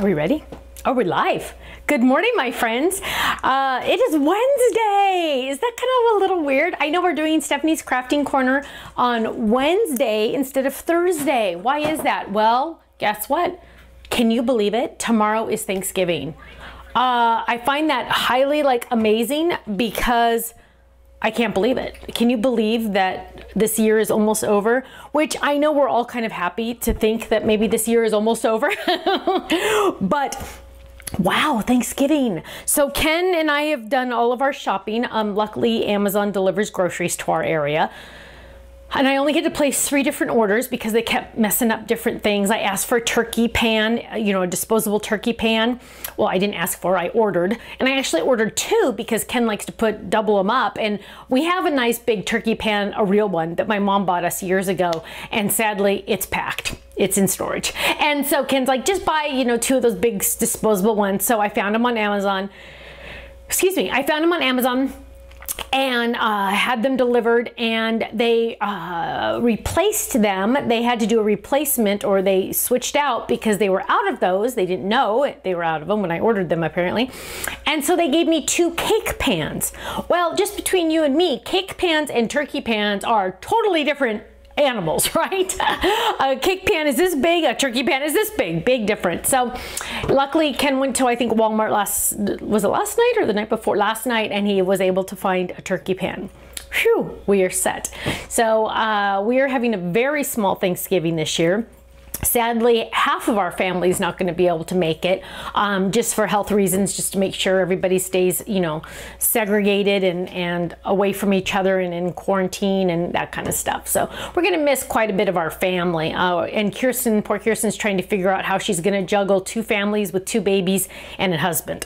Are we ready? Oh, we're live. Good morning, my friends. It is Wednesday. Is that kind of a little weird? I know we're doing Stephanie's Crafting Corner on Wednesday instead of Thursday. Why is that? Well, guess what? Can you believe it? Tomorrow is Thanksgiving. I find that highly amazing because I can't believe it. Can you believe that this year is almost over? Which I know we're all kind of happy to think that maybe this year is almost over. But wow, Thanksgiving. So Ken and I have done all of our shopping. Luckily, Amazon delivers groceries to our area. And I only had to place 3 different orders because they kept messing up different things. I asked for a turkey pan, you know, a disposable turkey pan. Well, I didn't ask for, I ordered. And I actually ordered 2 because Ken likes to double them up. And we have a nice big turkey pan, a real one that my mom bought us years ago. And sadly, it's packed. It's in storage. And so Ken's like, just buy, you know, 2 of those big disposable ones. So I found them on Amazon. Excuse me, I found them on Amazon. And had them delivered, and they replaced them. They had to do a replacement, or they switched out because they were out of those. They didn't know they were out of them when I ordered them, apparently. And so they gave me 2 cake pans. Well, just between you and me, cake pans and turkey pans are totally different animals, right? A cake pan is this big, a turkey pan is this big, big difference. So luckily Ken went to, I think, Walmart was it last night or the night before? Last night, and he was able to find a turkey pan. Phew, we are set. So we are having a very small Thanksgiving this year. Sadly, half of our family is not going to be able to make it, just for health reasons, just to make sure everybody stays, you know, segregated and away from each other and in quarantine and that kind of stuff. So we're going to miss quite a bit of our family. And Kirsten, poor Kirsten's trying to figure out how she's going to juggle 2 families with 2 babies and a husband.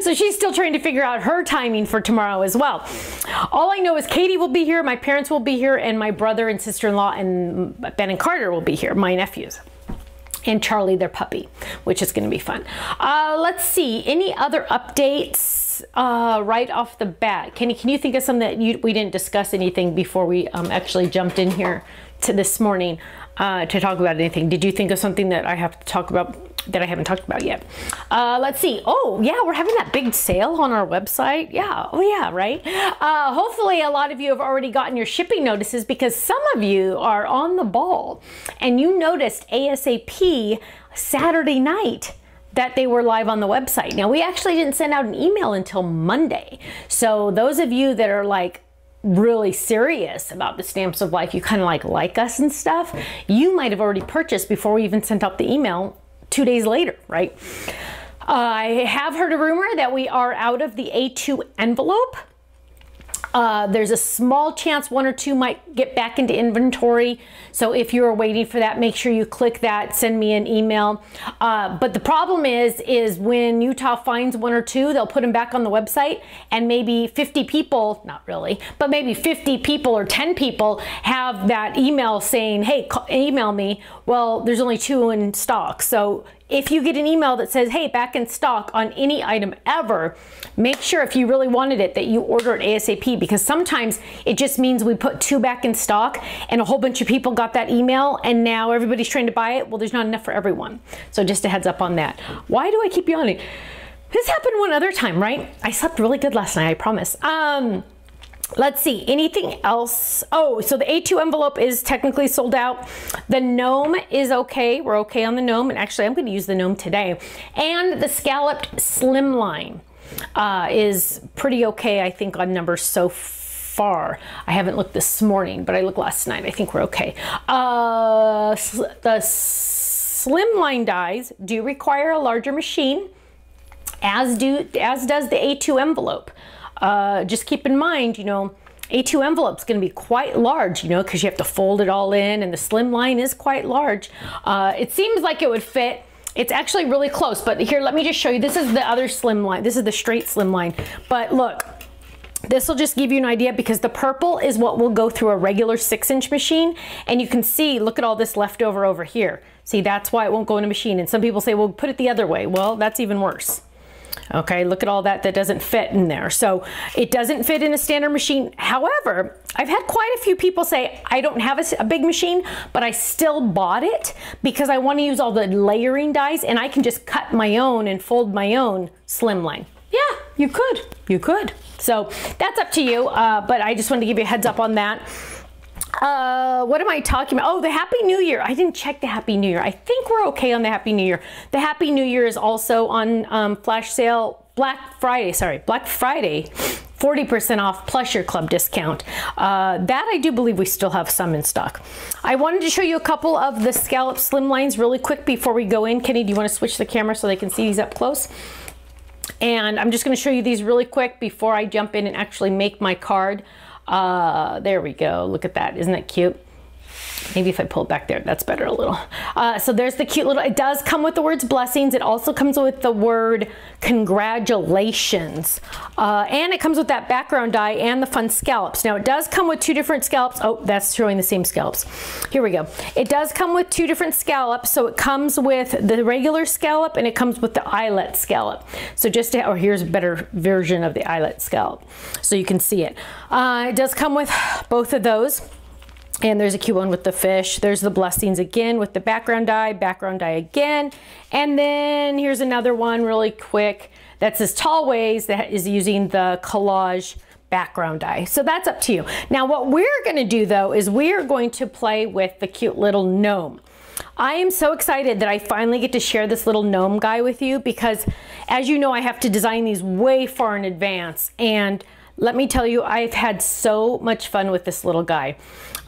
So she's still trying to figure out her timing for tomorrow as well. All I know is Katie will be here, my parents will be here, and my brother and sister-in-law and Ben and Carter will be here, my nephews. And Charlie, their puppy, which is going to be fun. Let's see, any other updates right off the bat? Can you think of something that we didn't discuss anything before we actually jumped in here to this morning to talk about anything? Did you think of something that I have to talk about that I haven't talked about yet? Let's see. Oh yeah, we're having that big sale on our website. Yeah, oh yeah, right? Hopefully a lot of you have already gotten your shipping notices, because some of you are on the ball and you noticed ASAP Saturday night that they were live on the website. Now, we actually didn't send out an email until Monday. So those of you that are like really serious about the Stamps of Life, you kind of like us and stuff, you might have already purchased before we even sent out the email 2 days later, right? I have heard a rumor that we are out of the A2 envelope. There's a small chance 1 or 2 might get back into inventory. So if you're waiting for that, make sure you click that, send me an email. But the problem is when Utah finds 1 or 2, they'll put them back on the website, and maybe 50 people, not really, but maybe 50 people or 10 people have that email saying, hey, email me. Well, there's only 2 in stock. So if you get an email that says, hey, back in stock on any item ever, make sure, if you really wanted it, that you order it ASAP, because sometimes it just means we put 2 back in stock and a whole bunch of people got that email and now everybody's trying to buy it. Well, there's not enough for everyone. So just a heads up on that. Why do I keep yawning? This happened one other time, right? I slept really good last night, I promise. Let's see, anything else? Oh, so the A2 envelope is technically sold out. The Gnome is okay. We're okay on the Gnome. And actually, I'm going to use the Gnome today. And the Scalloped Slimline is pretty okay, I think, on numbers so far. I haven't looked this morning, but I looked last night. I think we're okay. The Slimline dies do require a larger machine, as does the A2 envelope. Just keep in mind, you know, A2 envelope's going to be quite large, you know, because you have to fold it all in, and the Slimline is quite large. It seems like it would fit. It's actually really close, but here, let me just show you. This is the other Slimline. This is the straight Slimline. But look, this will just give you an idea, because the purple is what will go through a regular 6-inch machine. And you can see, look at all this leftover over here. See, that's why it won't go in a machine. And some people say, well, put it the other way. Well, that's even worse. Okay, look at all that doesn't fit in there. So it doesn't fit in a standard machine. However, I've had quite a few people say, I don't have a big machine, but I still bought it because I want to use all the layering dies, and I can just cut my own and fold my own Slimline. Yeah, you could. So that's up to you, but I just wanted to give you a heads up on that. What am I talking about? Oh, the Happy New Year. I didn't check the Happy New Year. I think we're okay on the Happy New Year. The Happy New Year is also on flash sale, Black Friday, 40% off plus your club discount. That I do believe we still have some in stock. I wanted to show you a couple of the Scalloped Slimlines really quick before we go in. Kenny, do you want to switch the camera so they can see these up close? And I'm just going to show you these really quick before I jump in and actually make my card. There we go. Look at that. Isn't that cute? Maybe if I pull it back there, that's better a little. So there's the cute little, it does come with the words blessings. It also comes with the word congratulations. And it comes with that background die and the fun scallops. Now it does come with two different scallops. Oh, that's showing the same scallops. Here we go. It does come with two different scallops. So it comes with the regular scallop and it comes with the eyelet scallop. So just to, or here's a better version of the eyelet scallop so you can see it. It does come with both of those. And there's a cute one with the fish. There's the blessings again with the background die again. And then here's another one really quick. That says Tall Ways that is using the collage background die. So that's up to you. Now what we're gonna do though is we are going to play with the cute little gnome. I am so excited that I finally get to share this little gnome guy with you because as you know, I have to design these way far in advance. And let me tell you, I've had so much fun with this little guy.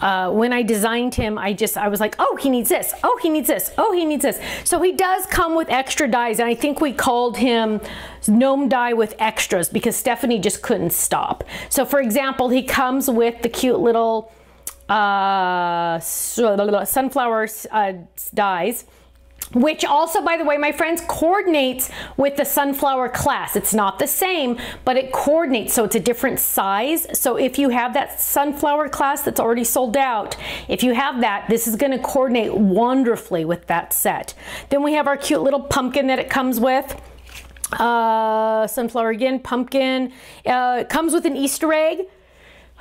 When I designed him, I was like, oh, he needs this. Oh, he needs this. Oh, he needs this. So he does come with extra dies. And I think we called him Gnome Die with Extras because Stephanie just couldn't stop. So for example, he comes with the cute little sunflower dies, which also, by the way, my friends, coordinates with the sunflower class. It's not the same, but it coordinates, so it's a different size. So if you have that sunflower class that's already sold out, if you have that, this is gonna coordinate wonderfully with that set. Then we have our cute little pumpkin that it comes with. Sunflower again, pumpkin. It comes with an Easter egg,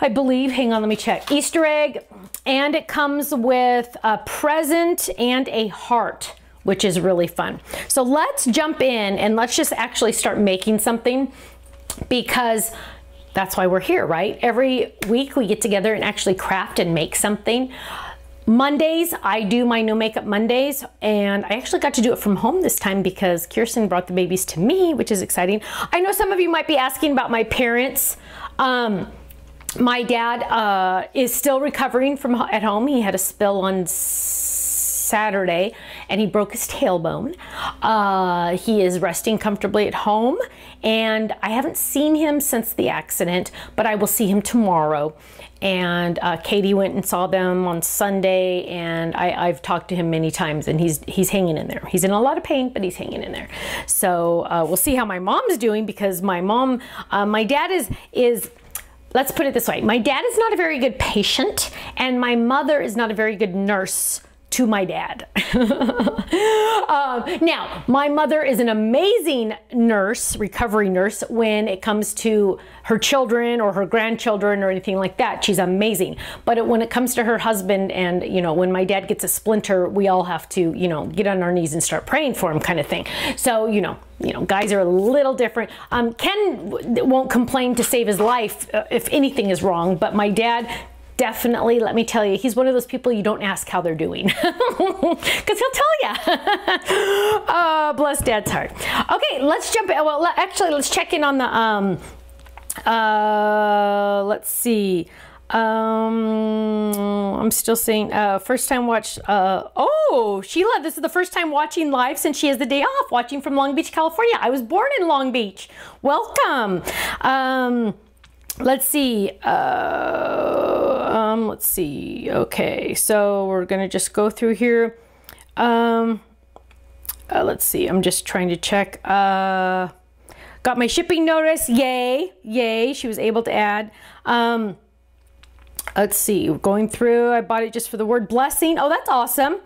I believe. Hang on, let me check. Easter egg, and it comes with a present and a heart, which is really fun. So let's jump in and let's just actually start making something because that's why we're here, right? Every week we get together and actually craft and make something. Mondays, I do my No Makeup Mondays, and I actually got to do it from home this time because Kirsten brought the babies to me, which is exciting. I know some of you might be asking about my parents. My dad is still recovering from at home. He had a spill on Saturday and he broke his tailbone. He is resting comfortably at home and I haven't seen him since the accident, but I will see him tomorrow. And Katie went and saw them on Sunday, and I've talked to him many times, and he's hanging in there. He's in a lot of pain, but he's hanging in there. So we'll see how my mom's doing because my mom, my dad is let's put it this way. My dad is not a very good patient, and my mother is not a very good nurse to my dad. Now, my mother is an amazing nurse, recovery nurse, when it comes to her children or her grandchildren or anything like that. She's amazing. But when it comes to her husband and, you know, when my dad gets a splinter, we all have to, you know, get on our knees and start praying for him kind of thing. So, you know, guys are a little different. Ken won't complain to save his life if anything is wrong, but my dad definitely, let me tell you, he's one of those people you don't ask how they're doing because he'll tell you. Bless Dad's heart. Okay, let's jump in. Well, actually, let's check in on the, let's see. I'm still saying, first time watch, oh, Sheila, this is the first time watching live since she has the day off, watching from Long Beach, California. I was born in Long Beach. Welcome. Let's see. Let's see. Okay, so we're gonna just go through here. Let's see. I'm just trying to check. Got my shipping notice. Yay, yay! She was able to add. Let's see. Going through. I bought it just for the word blessing. Oh, that's awesome.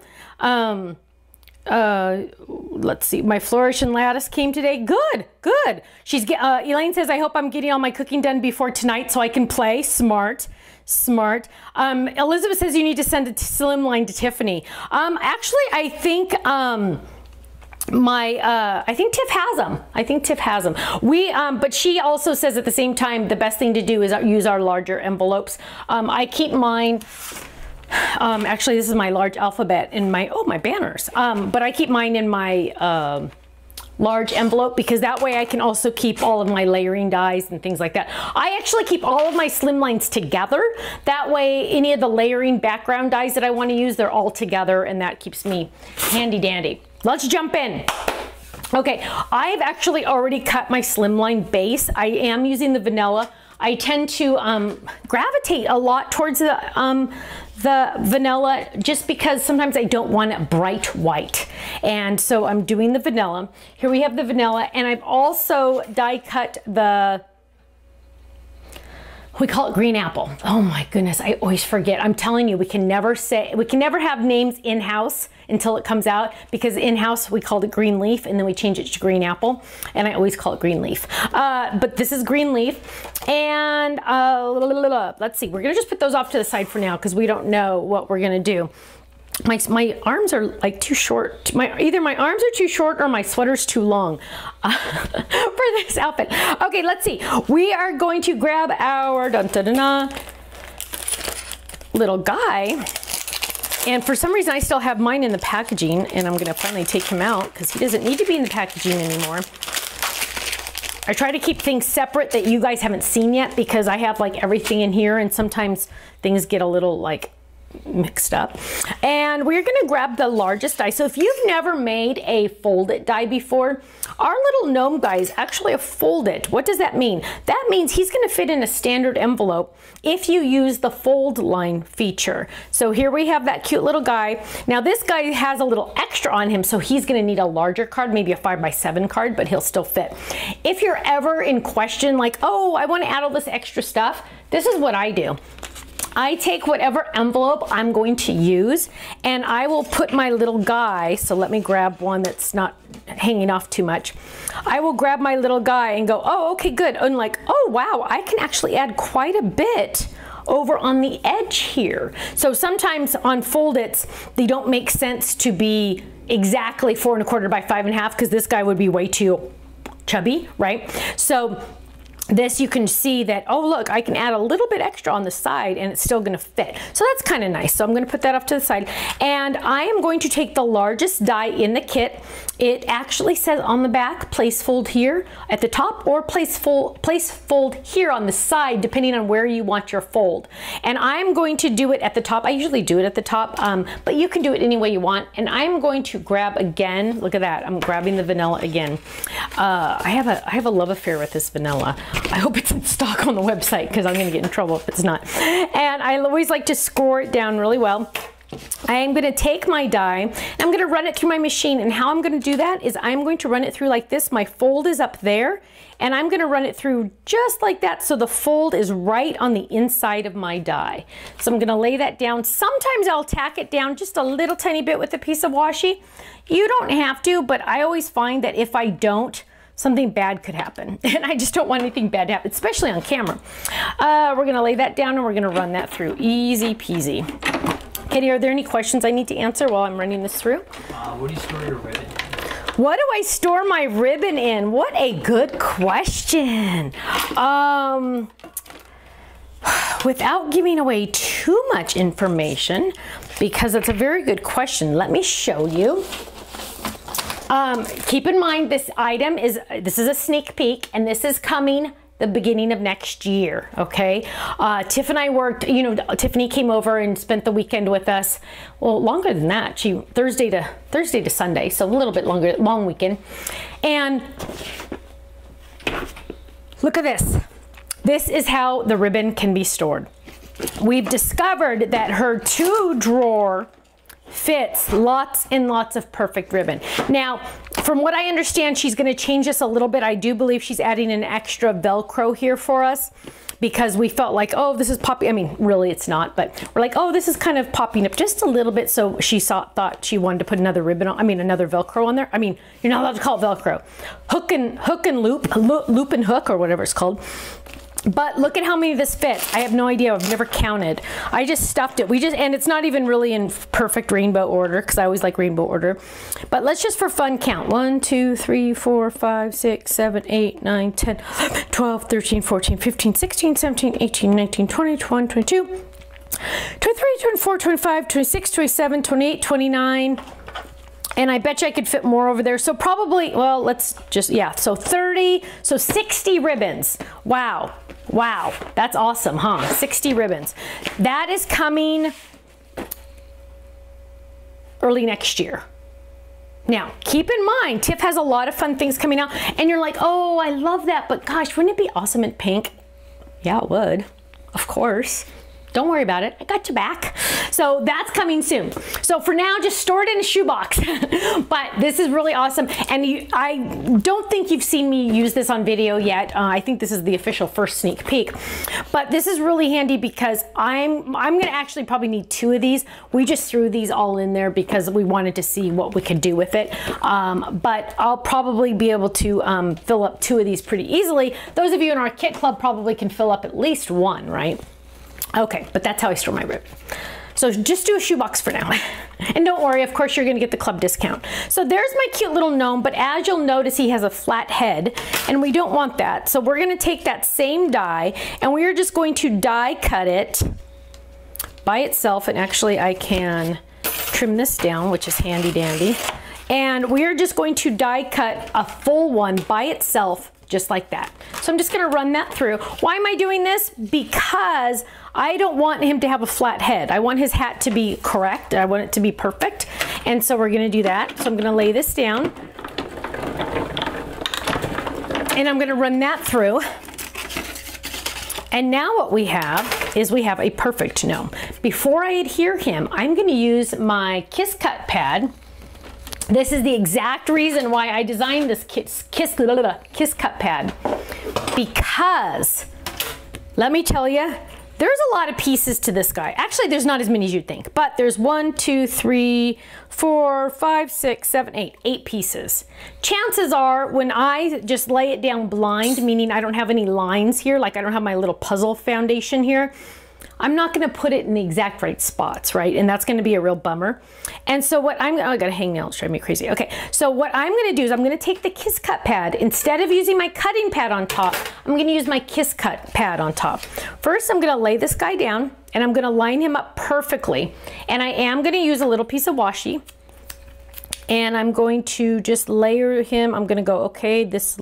let's see, my flourish and lattice came today. Good, good. Elaine says, I hope I'm getting all my cooking done before tonight so I can play. Smart, smart. Elizabeth says you need to send a Slimline to Tiffany. Actually, I think, I think Tiff has them. I think Tiff has them. But she also says at the same time, the best thing to do is use our larger envelopes. I keep mine, actually this is my large alphabet in my, my banners. But I keep mine in my large envelope because that way I can also keep all of my layering dies and things like that. I actually keep all of my Slimlines together. That way any of the layering background dies that I want to use, they're all together, and that keeps me handy dandy. Let's jump in. Okay, I've actually already cut my Slimline base. I am using the vanilla. I tend to gravitate a lot towards the vanilla just because sometimes I don't want it bright white. And so I'm doing the vanilla. Here we have the vanilla, and I've also die cut the, we call it green apple. Oh my goodness, I always forget. I'm telling you, we can never have names in-house until it comes out, because in-house we called it green leaf and then we changed it to green apple, and I always call it green leaf. But this is green leaf, and let's see, we're gonna just put those off to the side for now because we don't know what we're gonna do. My arms are like too short. Either my arms are too short or my sweater's too long for this outfit. Okay, let's see. We are going to grab our little guy. And for some reason, I still have mine in the packaging, and I'm gonna finally take him out because he doesn't need to be in the packaging anymore. I try to keep things separate that you guys haven't seen yet because I have like everything in here, and sometimes things get a little like mixed up. And we're gonna grab the largest die. So if you've never made a fold-it die before, our little gnome guy is actually a fold-it. What does that mean? That means he's gonna fit in a standard envelope if you use the fold line feature. So here we have that cute little guy. Now this guy has a little extra on him, so he's gonna need a larger card, maybe a 5x7 card, but he'll still fit. If you're ever in question, like, oh, I wanna add all this extra stuff, this is what I do. I take whatever envelope I'm going to use, and I will put my little guy, so let me grab one that's not hanging off too much. I will grab my little guy and go, oh, okay, good. And like, oh, wow, I can actually add quite a bit over on the edge here. So sometimes on fold-its, they don't make sense to be exactly 4 1/4 by 5 1/2 because this guy would be way too chubby, right? So this, you can see that, oh look, I can add a little bit extra on the side and it's still gonna fit. So that's kind of nice. So I'm gonna put that off to the side. And I am going to take the largest die in the kit. It actually says on the back, place fold here at the top, or place fold here on the side, depending on where you want your fold. And I'm going to do it at the top. I usually do it at the top, but you can do it any way you want. And I'm going to grab again, look at that, I'm grabbing the vanilla again. I have a love affair with this vanilla. I hope it's in stock on the website because I'm going to get in trouble if it's not. And I always like to score it down really well. I am going to take my die and I'm going to run it through my machine, and how I'm going to do that is I'm going to run it through like this. My fold is up there, and I'm going to run it through just like that so the fold is right on the inside of my die. So I'm going to lay that down. Sometimes I'll tack it down just a little tiny bit with a piece of washi. You don't have to, but I always find that if I don't, something bad could happen, and I just don't want anything bad to happen, especially on camera. We're gonna lay that down and we're gonna run that through. Easy peasy. Katie, are there any questions I need to answer while I'm running this through? What do you store your ribbon in? What do I store my ribbon in? What a good question. Without giving away too much information, because it's a very good question, let me show you. Keep in mind this is a sneak peek, and this is coming the beginning of next year, okay? Tiff and I worked, Tiffany came over and spent the weekend with us. Well, longer than that. Thursday to Sunday, so a little bit longer, long weekend. And look at this. This is how the ribbon can be stored. We've discovered that her 2-drawer fits lots and lots of perfect ribbon. Now, from what I understand, she's going to change this a little bit. I do believe she's adding an extra Velcro here for us because we felt like, oh, this is popping. I mean, really it's not, but we're like, oh, this is kind of popping up just a little bit. So she thought she wanted to put another ribbon on, I mean, another Velcro on there. I mean, you're not allowed to call it Velcro. Hook and loop and hook, or whatever it's called. But look at how many this fits. I have no idea. I've never counted. I just stuffed it. And it's not even really in perfect rainbow order, because I always like rainbow order. But let's just for fun count. 1, 2, 3, 4, 5, 6, 7, 8, 9, 10, 12, 13, 14, 15, 16, 17, 18, 19, 20, 21, 22, 23, 24, 25, 26, 27, 28, 29. And I bet you I could fit more over there. So probably, well, let's just, yeah, so 30, so 60 ribbons. Wow. Wow, that's awesome, huh? 60 ribbons. That is coming early next year. Now, keep in mind, Tiff has a lot of fun things coming out, and you're like, oh, I love that, but gosh, wouldn't it be awesome in pink? Yeah, it would, of course. Don't worry about it. I got your back. So that's coming soon. So for now, just store it in a shoebox. But this is really awesome. And I don't think you've seen me use this on video yet. I think this is the official first sneak peek. But this is really handy because I'm going to actually probably need 2 of these. We just threw these all in there because we wanted to see what we could do with it. But I'll probably be able to fill up 2 of these pretty easily. Those of you in our kit club probably can fill up at least 1, right? Okay, but that's how I store my ribbon. So just do a shoebox for now. And don't worry, of course, you're gonna get the club discount. So there's my cute little gnome, but as you'll notice, he has a flat head, and we don't want that. So we're gonna take that same die, and we are just going to die cut it by itself. And actually, I can trim this down, which is handy dandy. And we are just going to die cut a full one by itself, just like that. So I'm just gonna run that through. Why am I doing this? Because I don't want him to have a flat head. I want his hat to be correct. I want it to be perfect. And so we're gonna do that. So I'm gonna lay this down. And I'm gonna run that through. And now what we have is we have a perfect gnome. Before I adhere him, I'm gonna use my Kiss Cut pad. This is the exact reason why I designed this Kiss Cut pad, because let me tell you, there's a lot of pieces to this guy. Actually, there's not as many as you'd think, but there's 1, 2, 3, 4, 5, 6, 7, 8 pieces. Chances are when I just lay it down blind, meaning I don't have any lines here, like I don't have my little puzzle foundation here, I'm not gonna put it in the exact right spots, right? And that's gonna be a real bummer. And so what oh, I gotta hang nails, drive me crazy. Okay, so what I'm gonna do is I'm gonna take the Kiss Cut pad. Instead of using my cutting pad on top, I'm gonna use my Kiss Cut pad on top. First, I'm gonna lay this guy down, and I'm gonna line him up perfectly. And I am gonna use a little piece of washi, and I'm going to just layer him. I'm gonna go, okay, this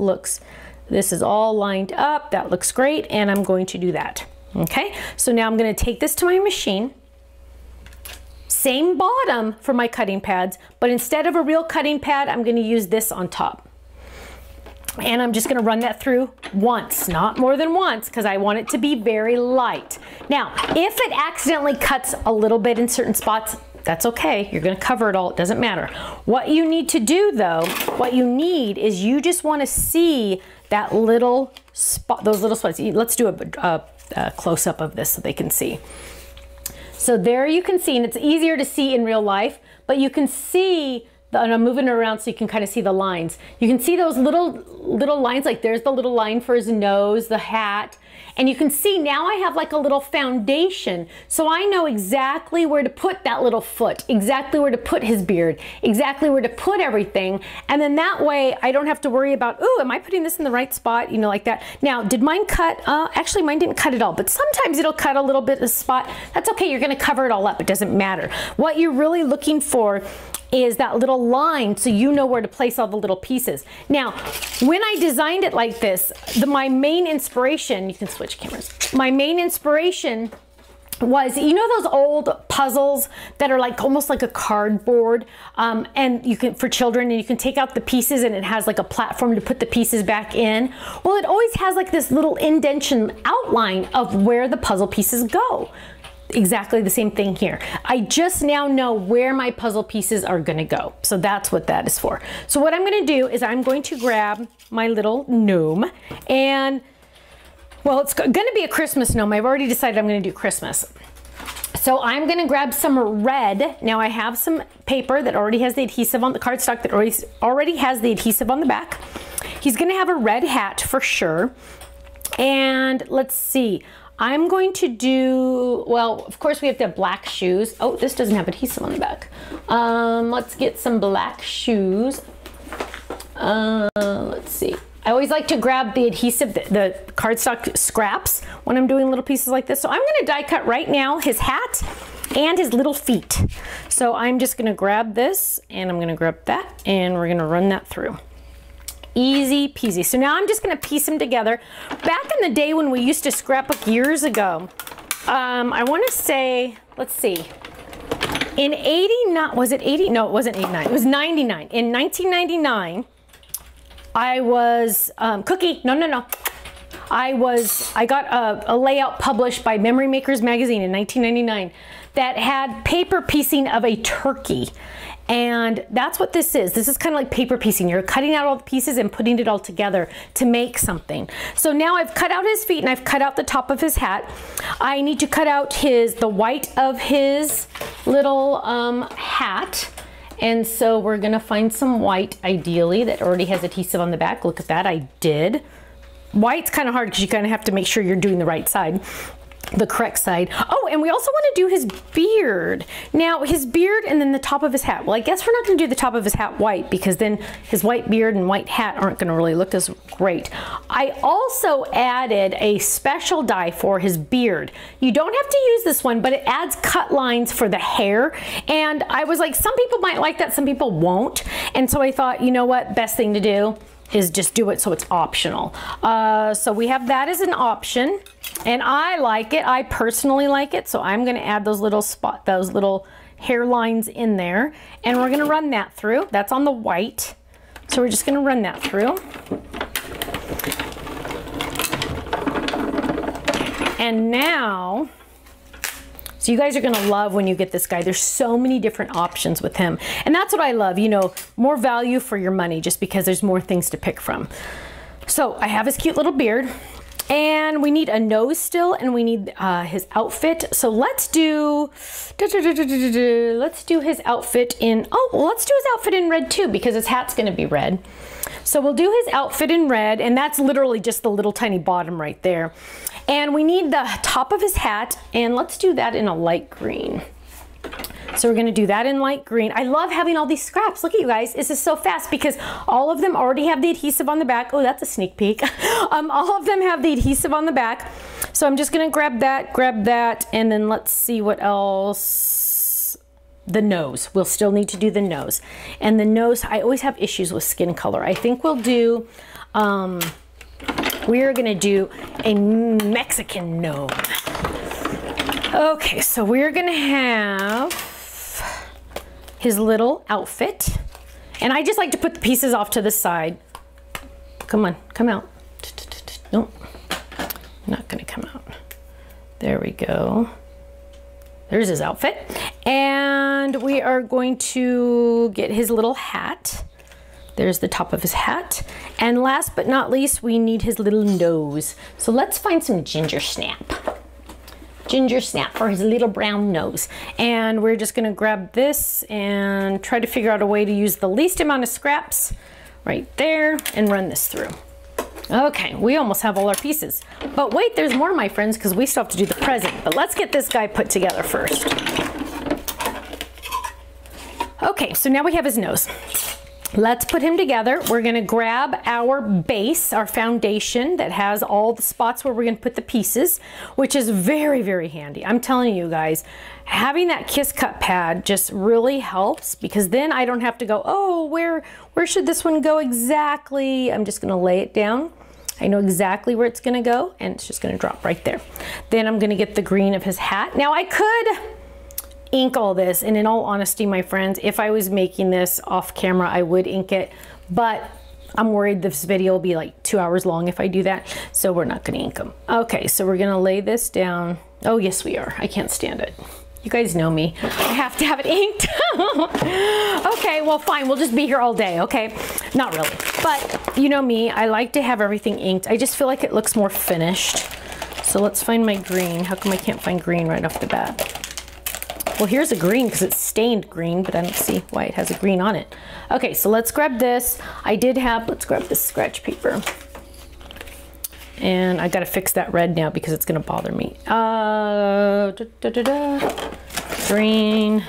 is all lined up, that looks great, and I'm going to do that. Okay, so now I'm going to take this to my machine. Same bottom for my cutting pads, but instead of a real cutting pad, I'm going to use this on top. And I'm just going to run that through once, not more than once, because I want it to be very light. Now, if it accidentally cuts a little bit in certain spots, that's okay. You're going to cover it all. It doesn't matter. What you need to do, though, what you need is you just want to see that little spot, those little spots. Let's do a close-up of this so they can see. So there you can see, and it's easier to see in real life, but you can see, and I'm moving it around so you can kind of see the lines. You can see those little lines, like there's the little line for his nose, the hat, and you can see now I have like a little foundation, so I know exactly where to put that little foot, exactly where to put his beard, exactly where to put everything, and then that way I don't have to worry about, ooh, am I putting this in the right spot, you know, like that. Now, did mine cut? Actually, mine didn't cut at all, but sometimes it'll cut a little bit of a spot. That's okay, you're gonna cover it all up, it doesn't matter. What you're really looking for is that little line so you know where to place all the little pieces. Now, when I designed it like this, my main inspiration, you can switch cameras, my main inspiration was, you know those old puzzles that are like almost like a cardboard, and you can, for children, and you can take out the pieces and it has like a platform to put the pieces back in? Well, it always has like this little indentation outline of where the puzzle pieces go. Exactly the same thing here. I just now know where my puzzle pieces are gonna go. So that's what that is for. So what I'm gonna do is I'm going to grab my little gnome, and Well, it's going to be a Christmas gnome. I've already decided I'm going to do Christmas. So I'm going to grab some red. Now I have some paper that already has the adhesive on the cardstock that already has the adhesive on the back. He's going to have a red hat for sure. And let's see. I'm going to do, well, of course we have to have black shoes. Oh, this doesn't have adhesive on the back. Let's get some black shoes. Let's see. I always like to grab the adhesive, the cardstock scraps when I'm doing little pieces like this. So I'm going to die cut right now his hat and his little feet. So I'm just going to grab this and I'm going to grab that and we're going to run that through. Easy peasy. So now I'm just going to piece them together. Back in the day when we used to scrapbook years ago, I want to say, let's see, in 89, was it 80? No, it wasn't 89. It was 99. In 1999, I was, Cookie, no. I got a layout published by Memory Makers magazine in 1999 that had paper piecing of a turkey. And that's what this is. This is kind of like paper piecing. You're cutting out all the pieces and putting it all together to make something. So now I've cut out his feet and I've cut out the top of his hat. I need to cut out the white of his little hat. And so we're gonna find some white, ideally, that already has adhesive on the back. Look at that, I did. White's kind of hard because you kind of have to make sure you're doing the right side, the correct side. Oh, and we also want to do his beard. Now, his beard and then the top of his hat. Well, I guess we're not going to do the top of his hat white because then his white beard and white hat aren't going to really look as great. I also added a special dye for his beard. You don't have to use this one, but it adds cut lines for the hair. And I was like, some people might like that, some people won't. And so I thought, you know what, best thing to do is just do it so it's optional. So we have that as an option. And I like it, I personally like it, so I'm gonna add those little hairlines in there, and we're gonna run that through. That's on the white, so we're just gonna run that through. And now, so you guys are gonna love when you get this guy. There's so many different options with him. And that's what I love, you know, more value for your money just because there's more things to pick from. So I have his cute little beard. And we need a nose still, and we need his outfit. So let's do his outfit in, let's do his outfit in red too, because his hat's gonna be red. So we'll do his outfit in red, and that's literally just the little tiny bottom right there. And we need the top of his hat, and let's do that in a light green. So we're gonna do that in light green. I love having all these scraps. Look at you guys, this is so fast because all of them already have the adhesive on the back. Oh, that's a sneak peek. All of them have the adhesive on the back. So I'm just gonna grab that, and then let's see what else. The nose, we'll still need to do the nose. And the nose, I always have issues with skin color. I think we'll do, we're gonna do a Mexican gnome. Okay, so we're gonna have his little outfit. And I just like to put the pieces off to the side. Come on, come out. Nope, not gonna come out. There we go. There's his outfit. And we are going to get his little hat. There's the top of his hat. And last but not least, we need his little nose. So let's find some ginger snap. Ginger snap for his little brown nose. And we're just gonna grab this and try to figure out a way to use the least amount of scraps right there and run this through. Okay, we almost have all our pieces. But wait, there's more, my friends, because we still have to do the present. But let's get this guy put together first. Okay, so now we have his nose. Let's put him together. We're gonna grab our base, our foundation that has all the spots where we're gonna put the pieces, which is very, very handy. I'm telling you guys, having that Kiss Cut pad just really helps because then I don't have to go, oh, where should this one go exactly? I'm just gonna lay it down. I know exactly where it's gonna go and it's just gonna drop right there. Then I'm gonna get the green of his hat. Now I could ink all this, and in all honesty, my friends, if I was making this off camera, I would ink it, but I'm worried this video will be like 2 hours long if I do that, so we're not gonna ink them. Okay, so we're gonna lay this down. Oh yes, we are. I can't stand it. You guys know me. I have to have it inked. Okay, well fine, we'll just be here all day, okay? Not really, but you know me, I like to have everything inked. I just feel like it looks more finished. So let's find my green. How come I can't find green right off the bat? Well, here's a green because it's stained green, but I don't see why it has a green on it. Okay, so let's grab this. Let's grab this scratch paper. And I gotta fix that red now because it's gonna bother me. Green.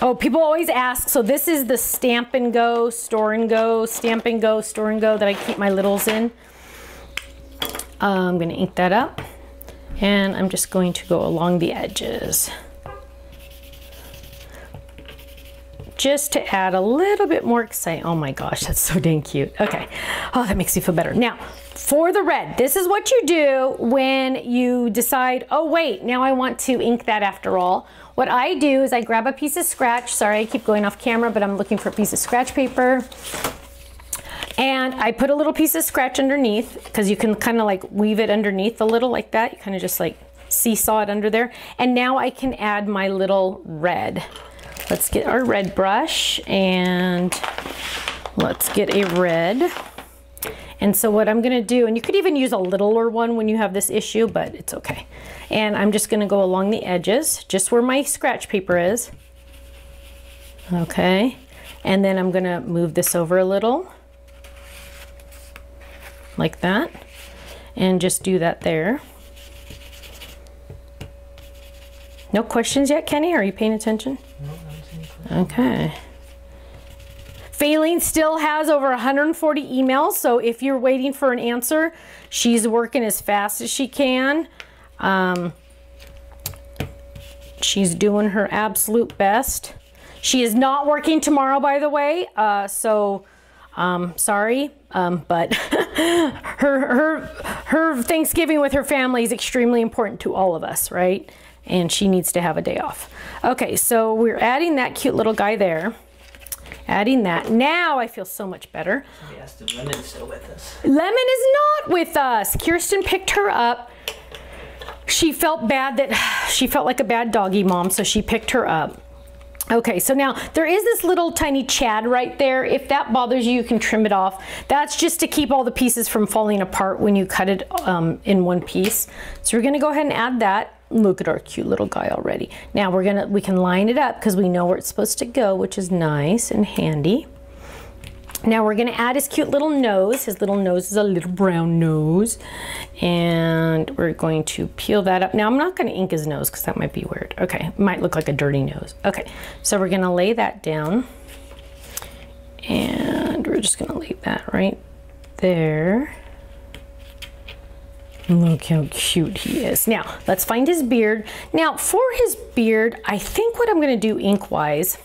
Oh, people always ask, so this is the Stamp and Go, Store and Go, Stamp and Go, Store and Go that I keep my littles in. I'm gonna ink that up. And I'm just going to go along the edges. Just to add a little bit more excitement. Oh my gosh, that's so dang cute. Okay, oh, that makes me feel better. Now, for the red, this is what you do when you decide, oh wait, now I want to ink that after all. What I do is I grab a piece of scratch. Sorry, I keep going off camera, but I'm looking for a piece of scratch paper. And I put a little piece of scratch underneath because you can kind of like weave it underneath a little like that. You kind of just like seesaw it under there. And now I can add my little red. Let's get our red brush and let's get a red. And so what I'm gonna do, and you could even use a littler one when you have this issue, but it's okay. And I'm just gonna go along the edges, just where my scratch paper is. Okay, and then I'm gonna move this over a little. Like that, and just do that there. No questions yet, Kenny? Are you paying attention? No, okay. Faylene still has over 140 emails, so if you're waiting for an answer, she's working as fast as she can. She's doing her absolute best. She is not working tomorrow, by the way, sorry, but her Thanksgiving with her family is extremely important to all of us, right? And she needs to have a day off. Okay, so we're adding that cute little guy there. Adding that. Now I feel so much better. Somebody asked if Lemon's still with us. Lemon is not with us. Kirsten picked her up. She felt bad that she felt like a bad doggy mom, so she picked her up. Okay, so now there is this little tiny chad right there. If that bothers you, you can trim it off. That's just to keep all the pieces from falling apart when you cut it in one piece. So we're gonna go ahead and add that. Look at our cute little guy already. Now we can line it up because we know where it's supposed to go, which is nice and handy. Now we're gonna add his cute little nose. His little nose is a little brown nose. And we're going to peel that up. Now I'm not gonna ink his nose because that might be weird. Okay, it might look like a dirty nose. Okay, so we're gonna lay that down. And we're just gonna lay that right there. Look how cute he is. Now, let's find his beard. Now, for his beard, I think what I'm gonna do ink-wise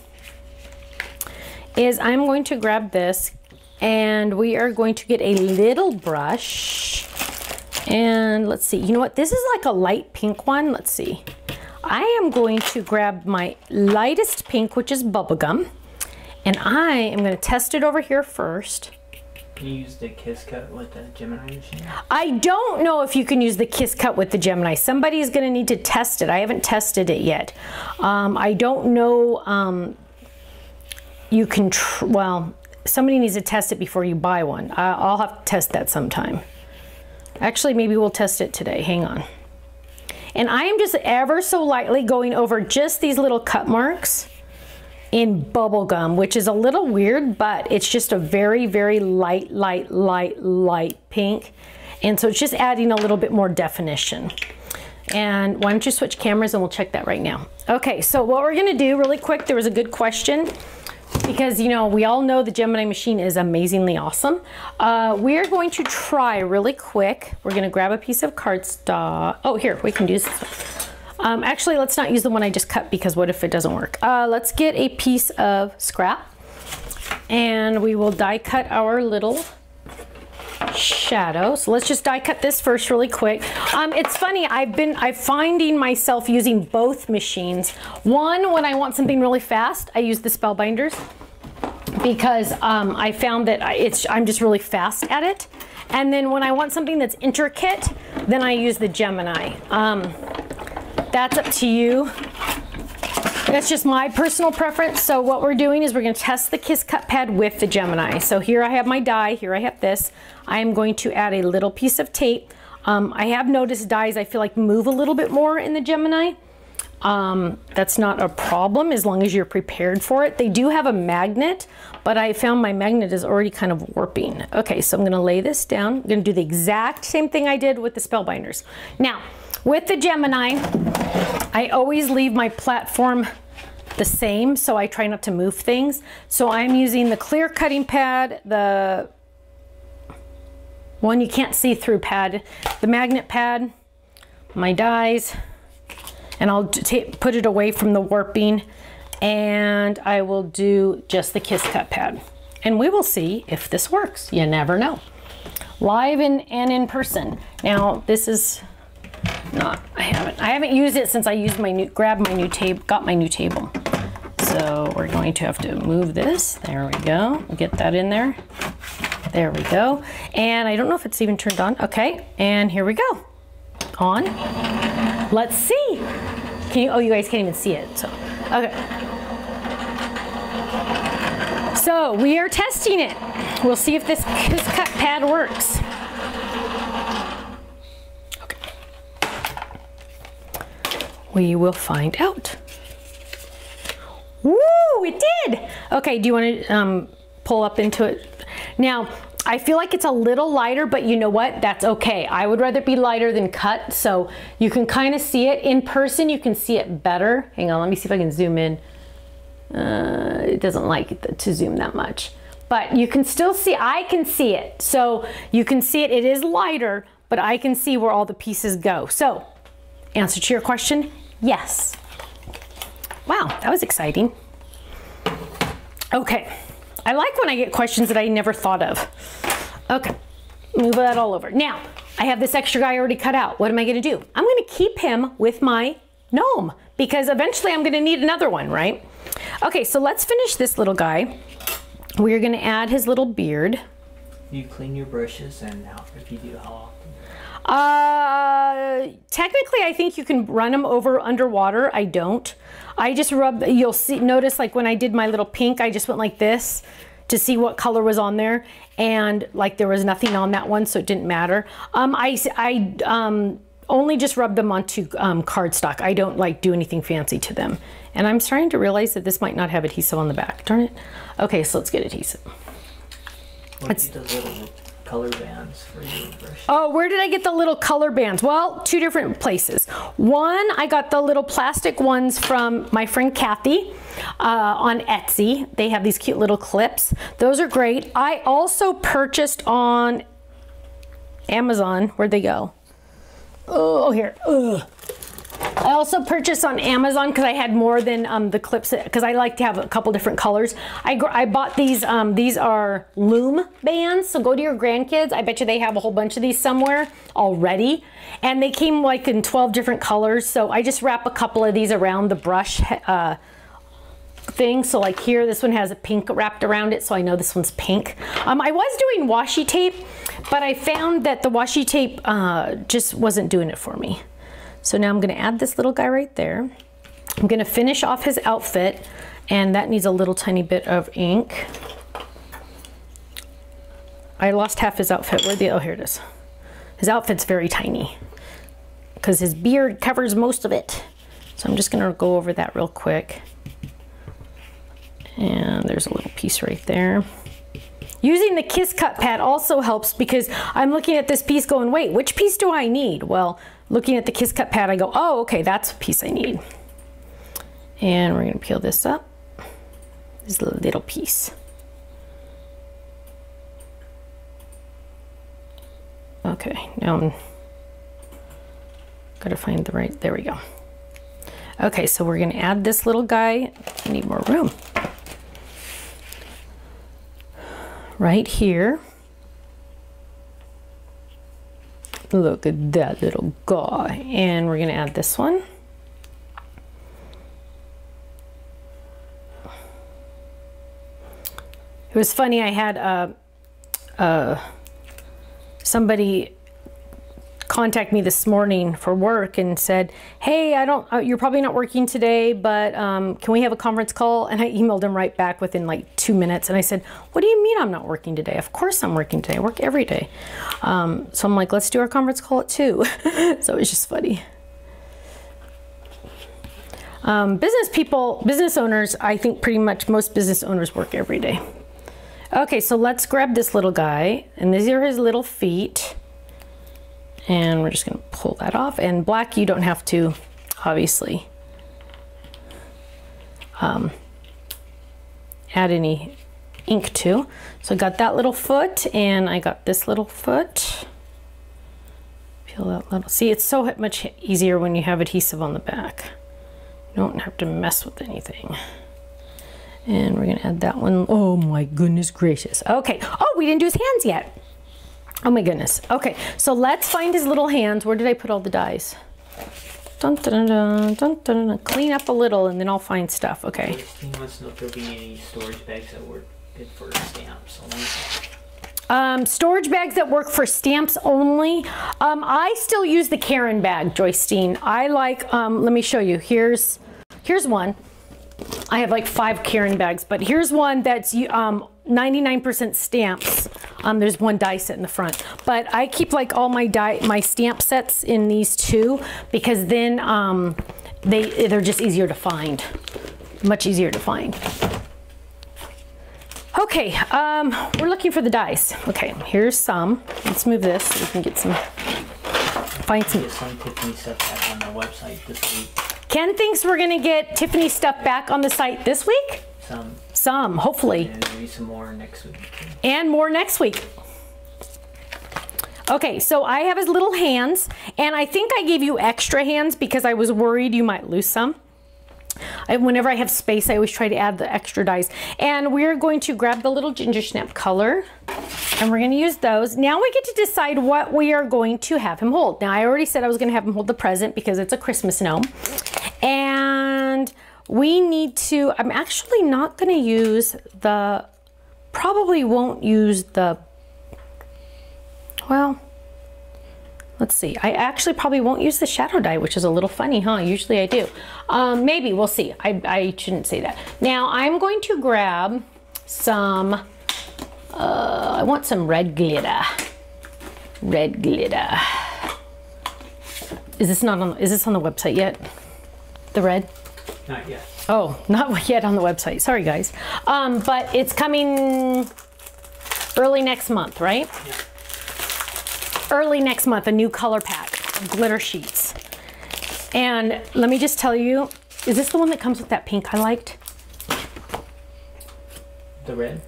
is I'm going to grab this and we are going to get a little brush. And let's see, you know what? This is like a light pink one. Let's see. I am going to grab my lightest pink, which is bubblegum. And I am gonna test it over here first. Can you use the Kiss Cut with the Gemini machine? I don't know if you can use the Kiss Cut with the Gemini. Somebody is going to need to test it. I haven't tested it yet. I don't know. You can, well, somebody needs to test it before you buy one. I'll have to test that sometime. Actually, maybe we'll test it today. Hang on. And I am just ever so lightly going over just these little cut marks in bubblegum, which is a little weird, but it's just a very, very light pink. And so it's just adding a little bit more definition. And why don't you switch cameras and we'll check that right now. Okay, so what we're gonna do really quick, there was a good question because, you know, we all know the Gemini machine is amazingly awesome. We are going to try really quick. We're gonna grab a piece of cardstock. Oh, here, we can use this one. Actually, let's not use the one I just cut because what if it doesn't work? Let's get a piece of scrap and we will die cut our little shadow. So let's just die cut this first really quick. It's funny, I'm finding myself using both machines. One, when I want something really fast, I use the Spellbinders because I found that I'm just really fast at it. And then when I want something that's intricate, then I use the Gemini. That's up to you. That's just my personal preference. So what we're doing is we're going to test the Kiss Cut pad with the Gemini. So here I have my die, here I have this. I am going to add a little piece of tape. I have noticed dies I feel like move a little bit more in the Gemini. That's not a problem as long as you're prepared for it. They do have a magnet, but I found my magnet is already kind of warping. Okay, so I'm gonna lay this down. I'm gonna do the exact same thing I did with the Spellbinders. Now, with the Gemini, I always leave my platform the same, so I try not to move things. So I'm using the clear cutting pad, the one you can't see through pad, the magnet pad, my dies, and I'll put it away from the warping, and I will do just the Kiss Cut pad. And we will see if this works. You never know. Live and in person. Now this is not, I haven't used it since I used my new, got my new table. So we're going to have to move this. There we go. Get that in there. There we go. And I don't know if it's even turned on. Okay, and here we go. On. Let's see. Can you, oh, you guys can't even see it. So, okay. So we are testing it. We'll see if this Kiss Cut pad works. Okay. We will find out. Woo, it did. Okay, do you want to pull up into it? Now, I feel like it's a little lighter, but you know what? That's okay. I would rather be lighter than cut, so you can kind of see it. In person, you can see it better. Hang on, let me see if I can zoom in. It doesn't like it to zoom that much. But you can still see, I can see it. So you can see it, it is lighter, but I can see where all the pieces go. So, answer to your question, yes. Wow, that was exciting. Okay. I like when I get questions that I never thought of. Okay, move that all over. Now, I have this extra guy already cut out. What am I gonna do? I'm gonna keep him with my gnome because eventually I'm gonna need another one, right? Okay, so let's finish this little guy. We're gonna add his little beard. You clean your brushes, and how, if you do, how often? Technically I think you can run them over underwater. I don't. I just rub, you'll see, notice like when I did my little pink, I just went like this to see what color was on there, and like there was nothing on that one, so it didn't matter. I only just rub them onto cardstock. I don't like do anything fancy to them. And I'm starting to realize that this might not have adhesive on the back. Darn it. Okay, so let's get adhesive. What's the little color bands for your brush? Oh, where did I get the little color bands? Well, two different places. One, I got the little plastic ones from my friend Kathy on Etsy. They have these cute little clips. Those are great. I also purchased on Amazon. Where'd they go? Oh, here. Ugh. I also purchased on Amazon because I had more than the clips, because I like to have a couple different colors. I bought these are loom bands, so go to your grandkids. I bet you they have a whole bunch of these somewhere already. And they came like in 12 different colors, so I just wrap a couple of these around the brush thing. So like here, this one has a pink wrapped around it, so I know this one's pink. I was doing washi tape, but I found that the washi tape just wasn't doing it for me. So now I'm gonna add this little guy right there. I'm gonna finish off his outfit, and that needs a little tiny bit of ink. I lost half his outfit. Oh, here it is. His outfit's very tiny because his beard covers most of it. So I'm just gonna go over that real quick. And there's a little piece right there. Using the Kiss Cut pad also helps because I'm looking at this piece going, wait, which piece do I need? Well, looking at the Kiss Cut pad, I go, oh, okay, that's a piece I need. And we're gonna peel this up. This little piece. Okay, now I'm gotta find the right, there we go. Okay, so we're gonna add this little guy. I need more room. Right here. Look at that little guy. And we're gonna add this one. It was funny, I had somebody contact me this morning for work and said, hey, you're probably not working today, but can we have a conference call? And I emailed him right back within like 2 minutes. And I said, what do you mean I'm not working today? Of course I'm working today. I work every day. So I'm like, let's do our conference call at 2. So it's just funny. Business owners, I think pretty much most business owners work every day. Okay, so let's grab this little guy, and these are his little feet. And we're just gonna pull that off. And black, you don't have to, obviously, add any ink to. So I got that little foot, and I got this little foot. Peel that little, see, it's so much easier when you have adhesive on the back. You don't have to mess with anything. And we're gonna add that one. Oh my goodness gracious. Okay, oh, we didn't do his hands yet. Oh my goodness. Okay, so let's find his little hands. Where did I put all the dies? Dun, dun, dun, dun, dun, dun. Clean up a little and then I'll find stuff. Okay. He wants to know if there'll be any storage bags that work good for stamps only. Storage bags that work for stamps only. I still use the Karen bag, Joystein. I like, let me show you. Here's one. I have like 5 Karen bags, but here's one that's 99% stamps. There's one die set in the front, but I keep like all my stamp sets in these 2 because then they're just easier to find, much easier to find. Okay, we're looking for the dies. Okay, here's some. Let's move this so we can get some. Find some. Get some Tiffany stuff back on the website this week. Ken thinks we're gonna get Tiffany stuff back on the site this week? Some, hopefully. And maybe some more next week. And more next week. Okay, so I have his little hands, and I think I gave you extra hands because I was worried you might lose some. Whenever I have space, I always try to add the extra dies. And we're going to grab the little ginger snap color, and we're gonna use those. Now we get to decide what we are going to have him hold. Now I already said I was gonna have him hold the present because it's a Christmas gnome. And we need to, I'm actually not gonna use the, probably won't use the, well, let's see. I actually probably won't use the shadow die, which is a little funny, huh? Usually I do. Maybe, we'll see. I shouldn't say that. Now I'm going to grab some, I want some red glitter. Red glitter. Is this on the website yet? The red? Not yet. Oh, not yet on the website. Sorry guys. But it's coming early next month, right? Yeah. Early next month, a new color pack of glitter sheets. And let me just tell you, is this the one that comes with that pink I liked? The red?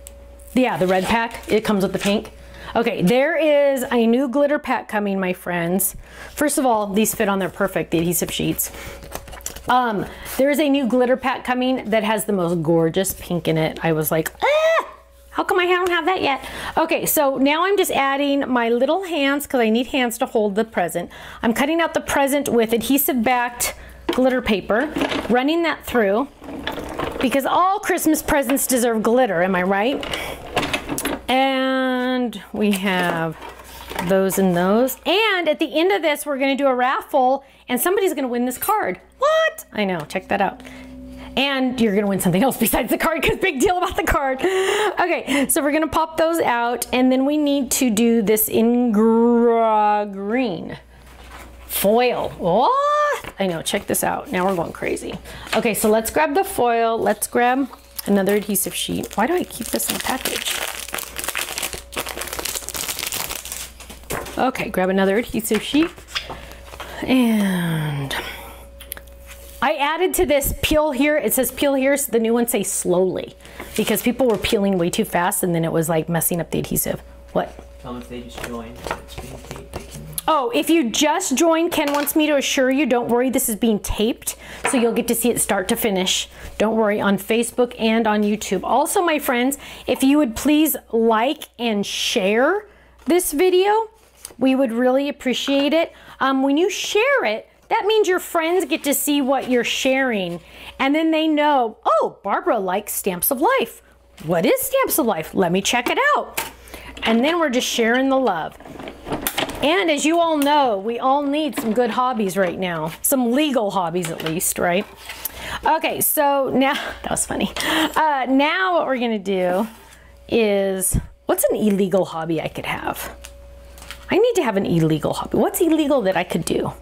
Yeah, the red pack. It comes with the pink. Okay, there is a new glitter pack coming, my friends. First of all, these fit on there perfect, the adhesive sheets. There is a new glitter pack coming that has the most gorgeous pink in it. I was like, ah! How come I don't have that yet? Okay, so now I'm just adding my little hands because I need hands to hold the present. I'm cutting out the present with adhesive backed glitter paper, running that through because all Christmas presents deserve glitter, am I right? And we have those and those. And at the end of this, we're gonna do a raffle and somebody's gonna win this card. What? I know, check that out. And you're gonna win something else besides the card because big deal about the card. Okay, so we're gonna pop those out and then we need to do this in green foil. What? I know, check this out. Now we're going crazy. Okay, so let's grab the foil. Let's grab another adhesive sheet. Why do I keep this in a package? Okay, grab another adhesive sheet. And I added to this peel here. It says peel here, so the new ones say slowly because people were peeling way too fast and then it was like messing up the adhesive. What? Tell them if they just joined, it's being taped, they can... Oh, if you just joined, Ken wants me to assure you, don't worry, this is being taped, so you'll get to see it start to finish. Don't worry, on Facebook and on YouTube. Also, my friends, if you would please like and share this video, we would really appreciate it. When you share it, that means your friends get to see what you're sharing and then they know, oh, Barbara likes Stamps of Life. What is Stamps of Life? Let me check it out. And then we're just sharing the love. And as you all know, we all need some good hobbies right now. Some legal hobbies at least, right? Okay, so now, that was funny. Now what we're gonna do is, what's an illegal hobby I could have? I need to have an illegal hobby. What's illegal that I could do?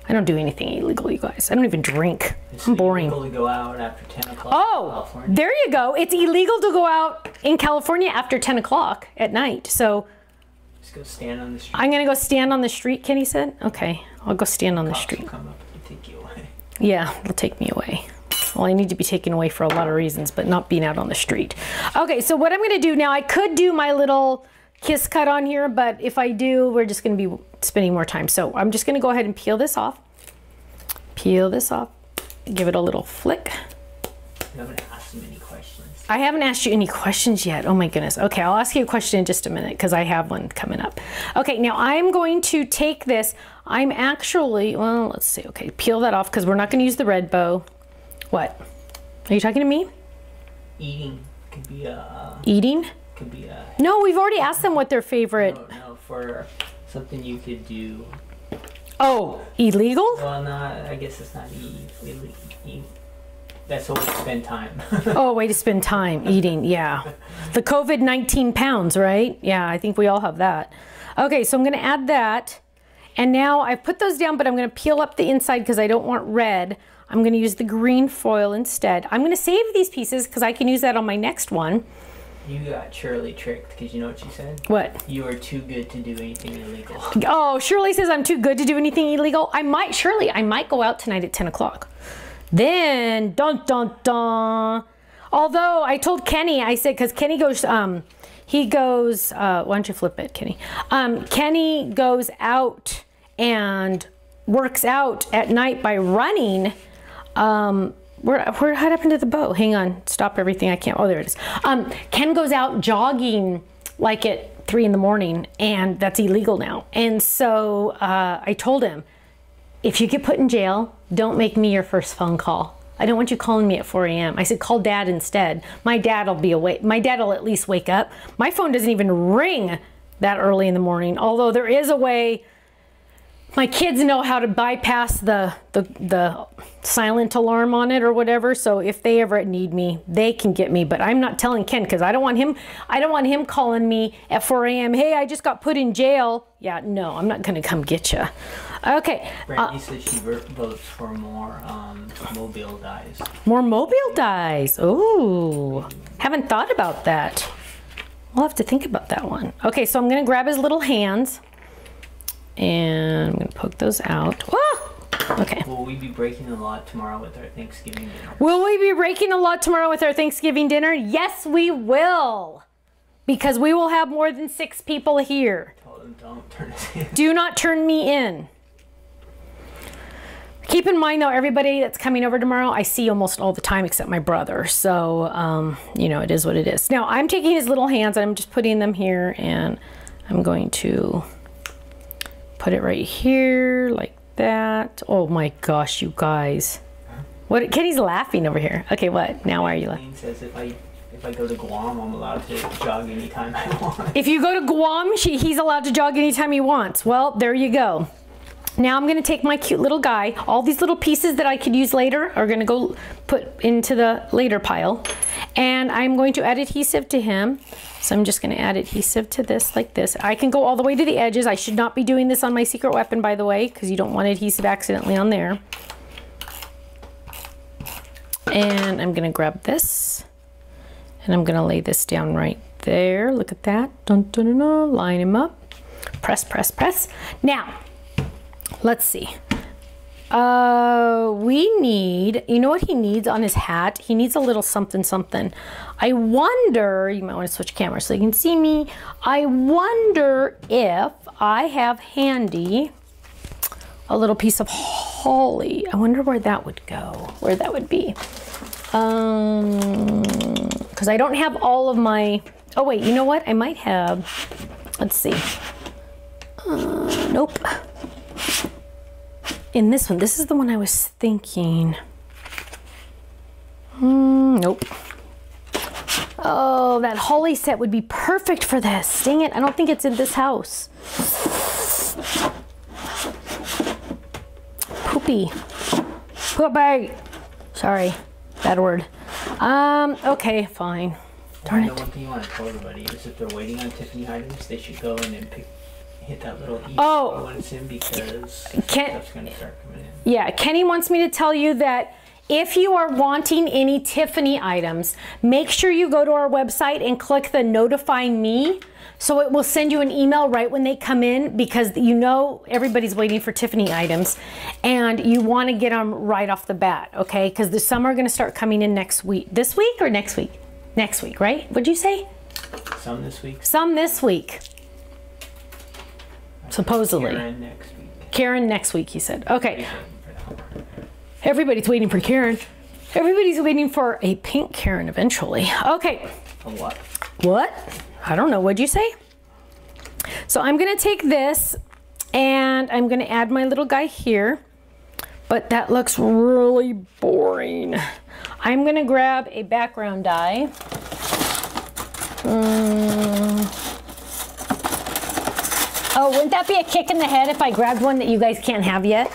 I don't do anything illegal, you guys. I don't even drink. I'm boring. It's illegal to go out after 10 o'clock Oh, in California. there you go. It's illegal to go out in California after 10 o'clock at night. So Just go stand on the street. I'm gonna go stand on the street, Kenny said. Okay, I'll go stand on the Cops street. will come up and take you away. Yeah, they'll take me away. Well, I need to be taken away for a lot of reasons, but not being out on the street. Okay, so what I'm gonna do now, I could do my little kiss cut on here, but if I do, we're just gonna be spending more time. So I'm just gonna go ahead and peel this off. Peel this off, give it a little flick. You haven't asked him any questions. I haven't asked you any questions yet. Oh my goodness. Okay, I'll ask you a question in just a minute because I have one coming up. Okay, now I'm going to take this. I'm actually, well, let's see. Okay, peel that off because we're not going to use the red bow. What? Are you talking to me? Eating could be a... Eating? Could be a... No, we've already asked them what their favorite... No, for something you could do. Oh, illegal? Well, no, I guess it's not illegal. That's a way to spend time. Oh, a way to spend time eating, yeah. The COVID-19 pounds, right? Yeah, I think we all have that. Okay, so I'm gonna add that. And now I've put those down, but I'm gonna peel up the inside because I don't want red. I'm gonna use the green foil instead. I'm gonna save these pieces because I can use that on my next one. You got Shirley tricked because you know what she said? What? You are too good to do anything illegal. Oh, Shirley says I'm too good to do anything illegal. Shirley, I might go out tonight at 10 o'clock. Then, dun, dun, dun. Although I told Kenny, I said, because Kenny goes, he goes, why don't you flip it, Kenny? Kenny goes out and works out at night by running. What happened to the bow? Hang on, stop everything. I can't, oh, there it is. Ken goes out jogging like at 3 in the morning, and that's illegal now. And so I told him, if you get put in jail, don't make me your first phone call. I don't want you calling me at 4 a.m. I said, call Dad instead. My dad will be awake. My dad will at least wake up. My phone doesn't even ring that early in the morning, although there is a way. My kids know how to bypass the silent alarm on it or whatever. So if they ever need me, they can get me. But I'm not telling Ken because I don't want him calling me at 4 a.m. Hey, I just got put in jail. Yeah, no, I'm not gonna come get you. Okay. Brandy says she votes for more mobile dyes. More mobile dyes. Ooh, haven't thought about that. We'll have to think about that one. Okay, so I'm gonna grab his little hands. And I'm gonna poke those out. Whoa! Okay. Will we be breaking a lot tomorrow with our Thanksgiving dinner? Will we be breaking a lot tomorrow with our Thanksgiving dinner? Yes, we will. Because we will have more than 6 people here. Tell them don't turn us in. Do not turn me in. Keep in mind though, everybody that's coming over tomorrow, I see almost all the time except my brother. So, you know, it is what it is. Now, I'm taking his little hands and I'm just putting them here and I'm going to put it right here like that. Oh my gosh, you guys. What? Kenny's laughing over here. Okay, what? Now why are you laughing? Says if I go to Guam, I'm allowed to jog anytime I want. If you go to Guam, he's allowed to jog anytime he wants. Well, there you go. Now I'm gonna take my cute little guy. All these little pieces that I could use later are gonna go put into the later pile. And I'm going to add adhesive to him. So I'm just gonna add adhesive to this like this. I can go all the way to the edges. I should not be doing this on my secret weapon, by the way, because you don't want adhesive accidentally on there. And I'm gonna grab this and I'm gonna lay this down right there. Look at that. Dun, dun, dun, dun. Line him up. Press, press, press. Now, let's see. We need, you know what he needs on his hat? He needs a little something something. I wonder, you might want to switch cameras so you can see me. I wonder if I have handy a little piece of holly. I wonder where that would go, where that would be. Because I don't have all of my, oh wait, you know what? I might have, let's see. Nope. In this one, this is the one I was thinking. Nope. Oh, that holly set would be perfect for this. Dang it, I don't think it's in this house. Poopy. Poopy. Sorry, bad word. Okay, fine. Darn it. One thing you want to tell everybody is if they're waiting on Tiffany items, they should go in and hit that little E once in, because stuff's going to start coming in. Yeah, Kenny wants me to tell you that if you are wanting any Tiffany items, make sure you go to our website and click the notify me, so it will send you an email right when they come in, because you know everybody's waiting for Tiffany items and you want to get them right off the bat, okay? Because some are going to start coming in next week. This week or next week? Next week, right? What'd you say? Some this week. Some this week. Supposedly. Karen next week. Karen next week, he said. Okay. Everybody's waiting for Karen. Everybody's waiting for a pink Karen eventually. Okay. A what? What? I don't know. What'd you say? So I'm going to take this and I'm going to add my little guy here. But that looks really boring. I'm going to grab a background die. Oh, wouldn't that be a kick in the head if I grabbed one that you guys can't have yet?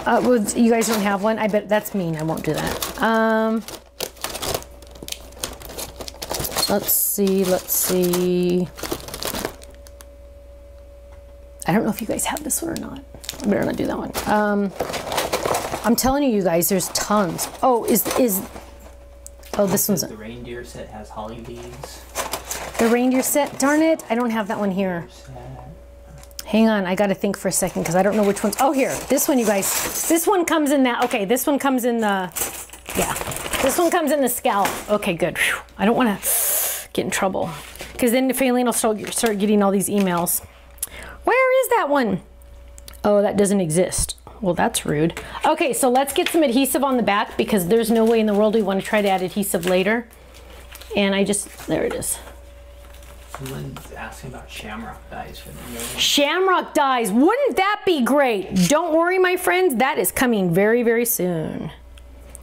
You guys don't have one? I bet that's mean. I won't do that. Let's see. I don't know if you guys have this one or not. I better not do that one. I'm telling you guys, there's tons. Oh, oh, this one's... The reindeer set has holly leaves. The reindeer set? Darn it, I don't have that one here. Hang on, I gotta think for a second because I don't know which ones. Oh, here, this one, you guys. This one comes in that, okay, this one comes in the, yeah. This one comes in the scallop. Okay, good. Whew. I don't wanna get in trouble because then Faylene will start getting all these emails. Where is that one? Oh, that doesn't exist. Well, that's rude. Okay, so let's get some adhesive on the back because there's no way in the world we want to try to add adhesive later. And there it is. Someone's asking about shamrock dies for the Gnome. Shamrock dies, wouldn't that be great? Don't worry, my friends, that is coming very, very soon.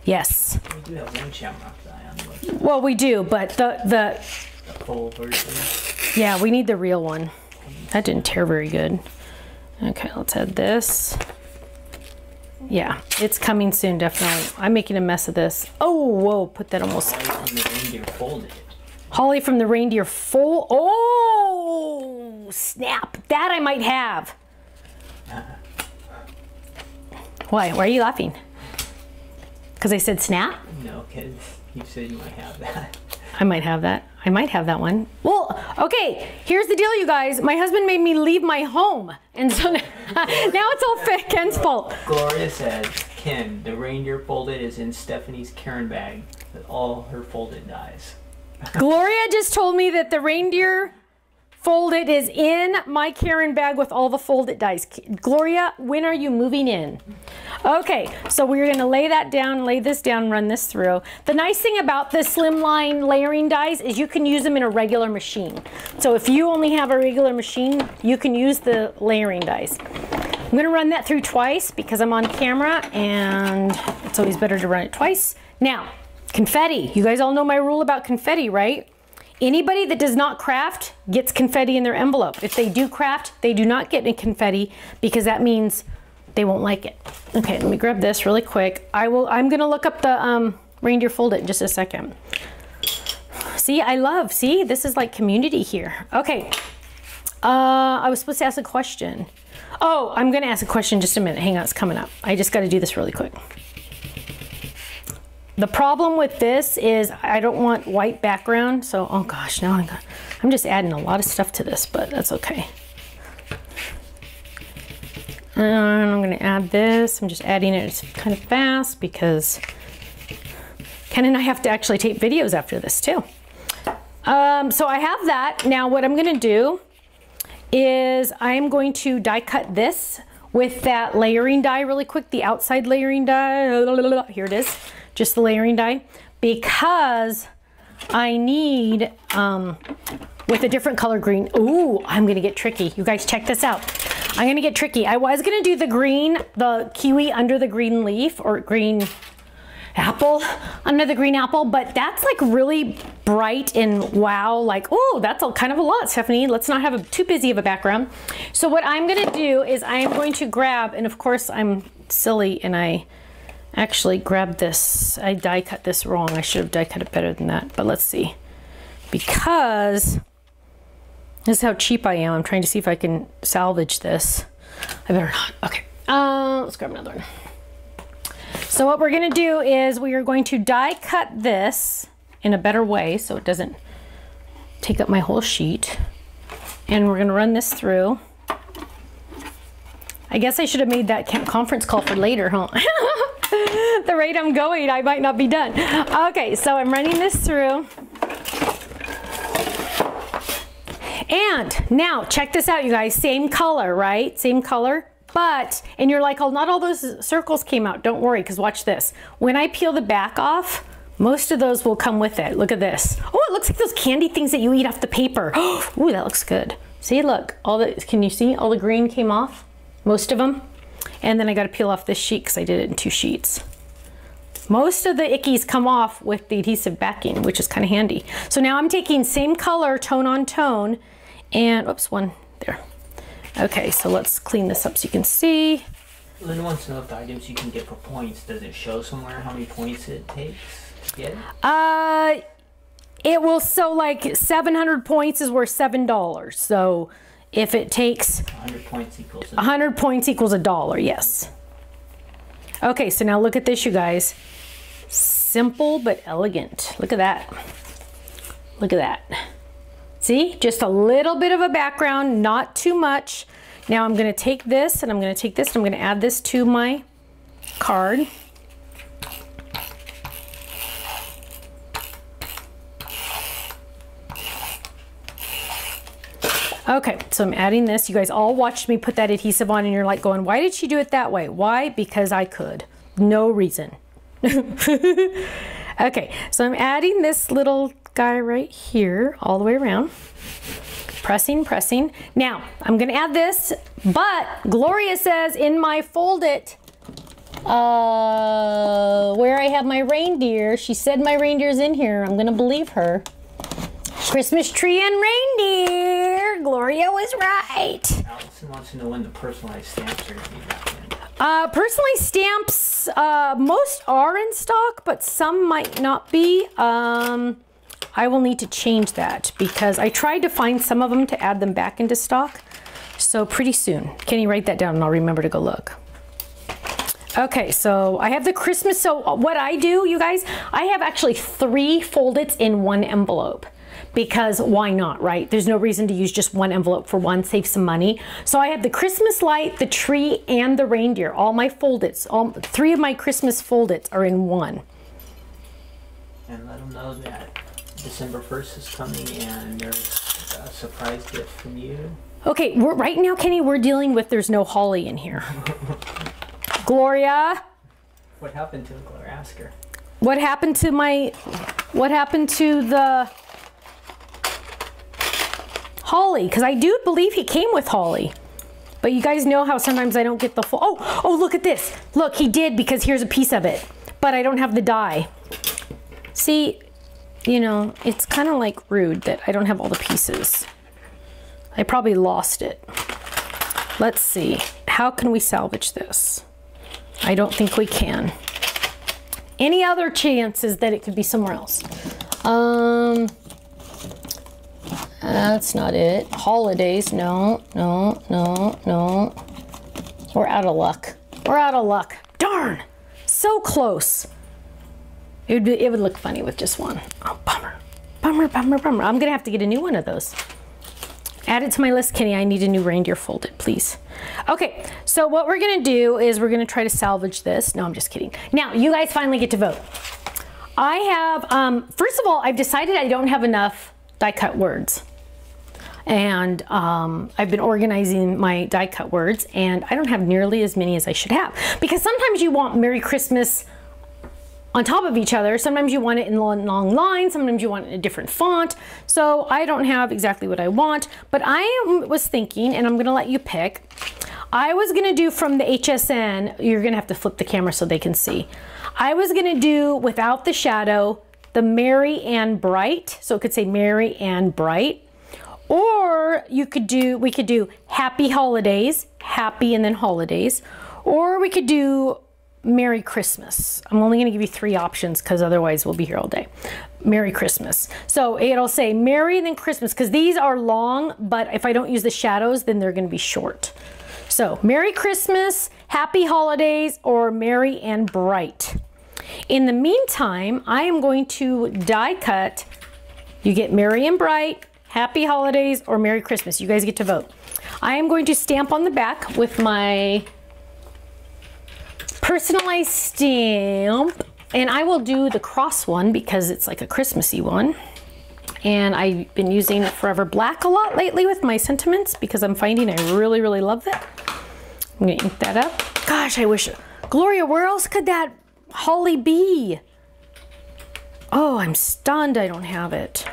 Yes. We do have one shamrock die on the website. Well, we do, but the full version. Yeah, we need the real one. That didn't tear very good. Okay, let's add this. Yeah, it's coming soon, definitely. I'm making a mess of this. Oh, whoa, put that almost. Holly from the reindeer folded. Holly from the reindeer fold. Oh, snap. That I might have. Why? Why are you laughing? Because I said snap? No, because you said you might have that. I might have that. I might have that one. Well, okay, here's the deal, you guys. My husband made me leave my home. And so now it's all Ken's fault. Gloria says, Ken, the reindeer folded is in Stephanie's Karen bag with all her folded dies. Gloria just told me that the reindeer folded is in my Karen bag with all the folded dies. Gloria, when are you moving in? Okay, so we're going to lay this down, run this through. The nice thing about the Slimline layering dies is you can use them in a regular machine. So if you only have a regular machine, you can use the layering dies. I'm going to run that through twice because I'm on camera and it's always better to run it twice. Now, confetti. You guys all know my rule about confetti, right? Anybody that does not craft gets confetti in their envelope. If they do craft, they do not get any confetti because that means they won't like it. Okay, let me grab this really quick. I'm gonna look up the reindeer fold it in just a second. See, see, this is like community here. Okay, I was supposed to ask a question. Oh, I'm gonna ask a question in just a minute. Hang on, it's coming up. I just gotta do this really quick. The problem with this is I don't want white background, so, oh gosh, now I'm just adding a lot of stuff to this, but that's okay. And I'm gonna add this. I'm just adding it kind of fast because Ken and I have to actually tape videos after this too. So I have that. Now what I'm gonna do is I'm going to die cut this with that layering die really quick, the outside layering die. Here it is. Just the layering die, because I need, with a different color green. Ooh, I'm gonna get tricky. You guys check this out. I'm gonna get tricky. I was gonna do the green, the kiwi under the green leaf, or green, apple, another green apple, but that's like really bright and wow, like, oh, that's kind of a lot, Stephanie. Let's not have too busy of a background. So what I'm gonna do is I am going to grab, and of course I'm silly and I actually grabbed this. I die cut this wrong. I should have die cut it better than that, but let's see. Because this is how cheap I am. I'm trying to see if I can salvage this. I better not. Okay, let's grab another one. So what we're gonna do is we are going to die cut this in a better way so it doesn't take up my whole sheet. And we're gonna run this through. I guess I should have made that conference call for later, huh? The rate I'm going, I might not be done. Okay, so I'm running this through. And now check this out, you guys. Same color, right? Same color. But, and you're like, oh, not all those circles came out. Don't worry, because watch this. When I peel the back off, most of those will come with it. Look at this. Oh, it looks like those candy things that you eat off the paper. Oh, that looks good. See, look, can you see all the green came off? Most of them. And then I got to peel off this sheet because I did it in 2 sheets. Most of the ickies come off with the adhesive backing, which is kind of handy. So now I'm taking same color, tone on tone, and oops, one there. Okay, so let's clean this up so you can see. Lynn wants to know if the items you can get for points, does it show somewhere how many points it takes to get? It will, so like 700 points is worth $7. So if it takes 100 points equals $100 points equals $1, yes. Okay, so now look at this, you guys. Simple but elegant. Look at that. Look at that. See, just a little bit of a background, not too much. Now I'm gonna take this and I'm gonna take this and I'm gonna add this to my card. Okay, so I'm adding this. You guys all watched me put that adhesive on and you're like going, why did she do it that way? Why? Because I could. No reason. Okay, so I'm adding this little guy right here all the way around. Pressing, pressing. Now, I'm gonna add this, but Gloria says in my fold it, where I have my reindeer, she said my reindeer's in here. I'm gonna believe her. Christmas tree and reindeer. Gloria was right. Allison wants to know when the personalized stamps are going to be back in. Personalized stamps, most are in stock, but some might not be. I will need to change that because I tried to find some of them to add them back into stock. So pretty soon. Can you write that down and I'll remember to go look. Okay, so I have the Christmas. So what I do, you guys, I have actually 3 fold-its in 1 envelope. Because why not, right? There's no reason to use just 1 envelope for one, save some money. So I have the Christmas light, the tree, and the reindeer. All my fold-its, 3 of my Christmas fold-its are in 1. And let them know that December 1st is coming and there's a surprise gift from you. Okay, right now, Kenny, we're dealing with there's no holly in here. Gloria? What happened to Gloria? Ask her. What happened to the holly? Because I do believe he came with holly. But you guys know how sometimes I don't get the full. Oh, look at this. Look, he did, because here's a piece of it. But I don't have the die. See, you know, it's kind of like rude that I don't have all the pieces. I probably lost it. Let's see. How can we salvage this? I don't think we can. Any other chances that it could be somewhere else? That's not it. Holidays, no. We're out of luck. We're out of luck. Darn, so close. It would look funny with just one. Oh, bummer. I'm gonna have to get a new one of those. Add it to my list, Kenny. I need a new reindeer folded, please. Okay, so what we're gonna do is we're gonna try to salvage this. No, I'm just kidding. Now, you guys finally get to vote. I have, first of all, I've decided I don't have enough die cut words. And I've been organizing my die cut words and I don't have nearly as many as I should have. Because sometimes you want Merry Christmas on top of each other. Sometimes you want it in long lines. Sometimes you want it in a different font. So I don't have exactly what I want, but I was thinking, and I'm gonna let you pick. I was gonna do from the HSN, you're gonna have to flip the camera so they can see. I was gonna do without the shadow, the Merry and Bright. So it could say Merry and Bright. Or we could do Happy Holidays, Happy and then Holidays. Or we could do Merry Christmas. I'm only gonna give you 3 options because otherwise we'll be here all day. Merry Christmas. So it'll say Merry and then Christmas because these are long, but if I don't use the shadows, then they're gonna be short. So Merry Christmas, Happy Holidays, or Merry and Bright. In the meantime, I am going to die cut. You get Merry and Bright, Happy Holidays, or Merry Christmas. You guys get to vote. I am going to stamp on the back with my personalized stamp, and I will do the cross one because it's like a Christmassy one. And I've been using Forever Black a lot lately with my sentiments because I'm finding I really, really love it. I'm gonna ink that up. Gosh, I wish, Gloria, where else could that holly be? Oh, I'm stunned I don't have it.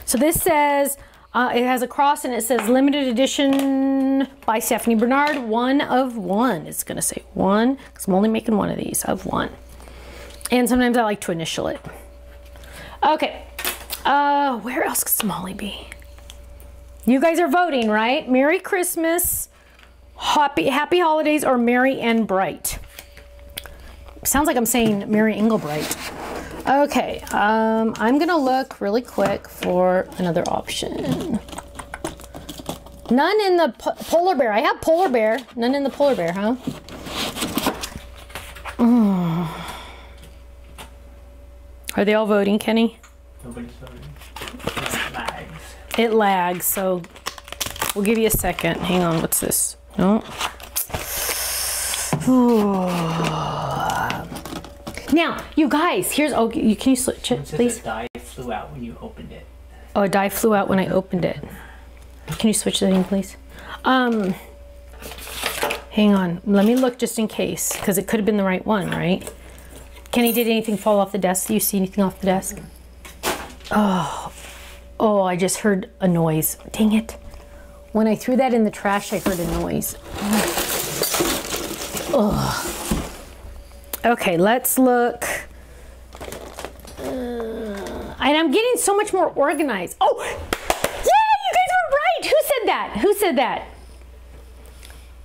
So this says, it has a cross and it says limited edition by Stephanie Bernard, 1 of 1. It's gonna say 1, because I'm only making 1 of these, of 1. And sometimes I like to initial it. Okay, where else could some holly be? You guys are voting, right? Merry Christmas, Happy Holidays, or Merry and Bright. Sounds like I'm saying Merry Englebright. Okay, I'm gonna look really quick for another option. None in the polar bear. I have polar bear. None in the polar bear, huh? Are they all voting, Kenny? Nobody's voting. It lags. It lags, so we'll give you a second. Hang on, what's this? No. Now, you guys, here's, oh, can you switch it, please? A die flew out when you opened it. Oh, a die flew out when I opened it. Can you switch the thing, please? Hang on, let me look just in case, because it could have been the right one, right? Kenny, did anything fall off the desk? Do you see anything off the desk? Oh, I just heard a noise. Dang it. When I threw that in the trash, I heard a noise. Oh. Okay, let's look. And I'm getting so much more organized. Oh, yeah, you guys were right. Who said that? Who said that?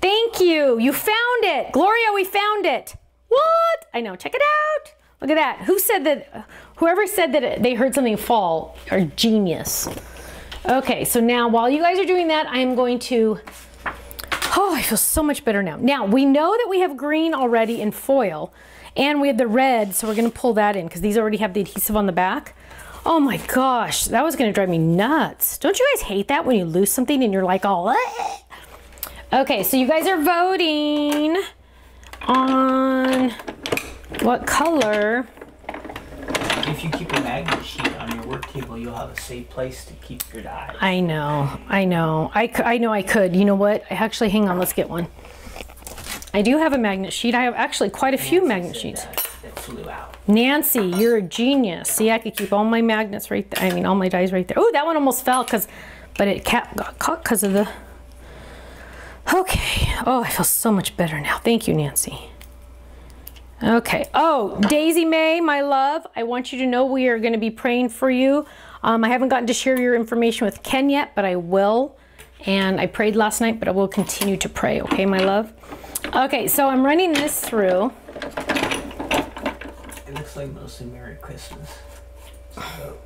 Thank you. You found it. Gloria, we found it. What? I know. Check it out. Look at that. Who said that? Whoever said that they heard something fall are genius. Okay, so now while you guys are doing that, I am going to, oh, I feel so much better now. Now, we know that we have green already in foil, and we have the red, so we're gonna pull that in because these already have the adhesive on the back. Oh my gosh, that was gonna drive me nuts. Don't you guys hate that when you lose something and you're like all, eh? Okay, so you guys are voting on what color. If you keep a magnet sheet on your work table, you'll have a safe place to keep your die. I know. I know I could. You know what? Actually, hang on, let's get one. I do have a magnet sheet. I have actually quite a few magnet sheets. That flew out. Nancy, you're a genius. See, I could keep all my magnets right there. I mean, all my dies right there. Oh, that one almost fell but it got caught because of the, okay. Oh, I feel so much better now. Thank you, Nancy. Okay. Oh, Daisy May, my love, I want you to know we are going to be praying for you. I haven't gotten to share your information with Ken yet, but I will. And I prayed last night, but I will continue to pray. Okay, my love? Okay, so I'm running this through. It looks like mostly Merry Christmas. So.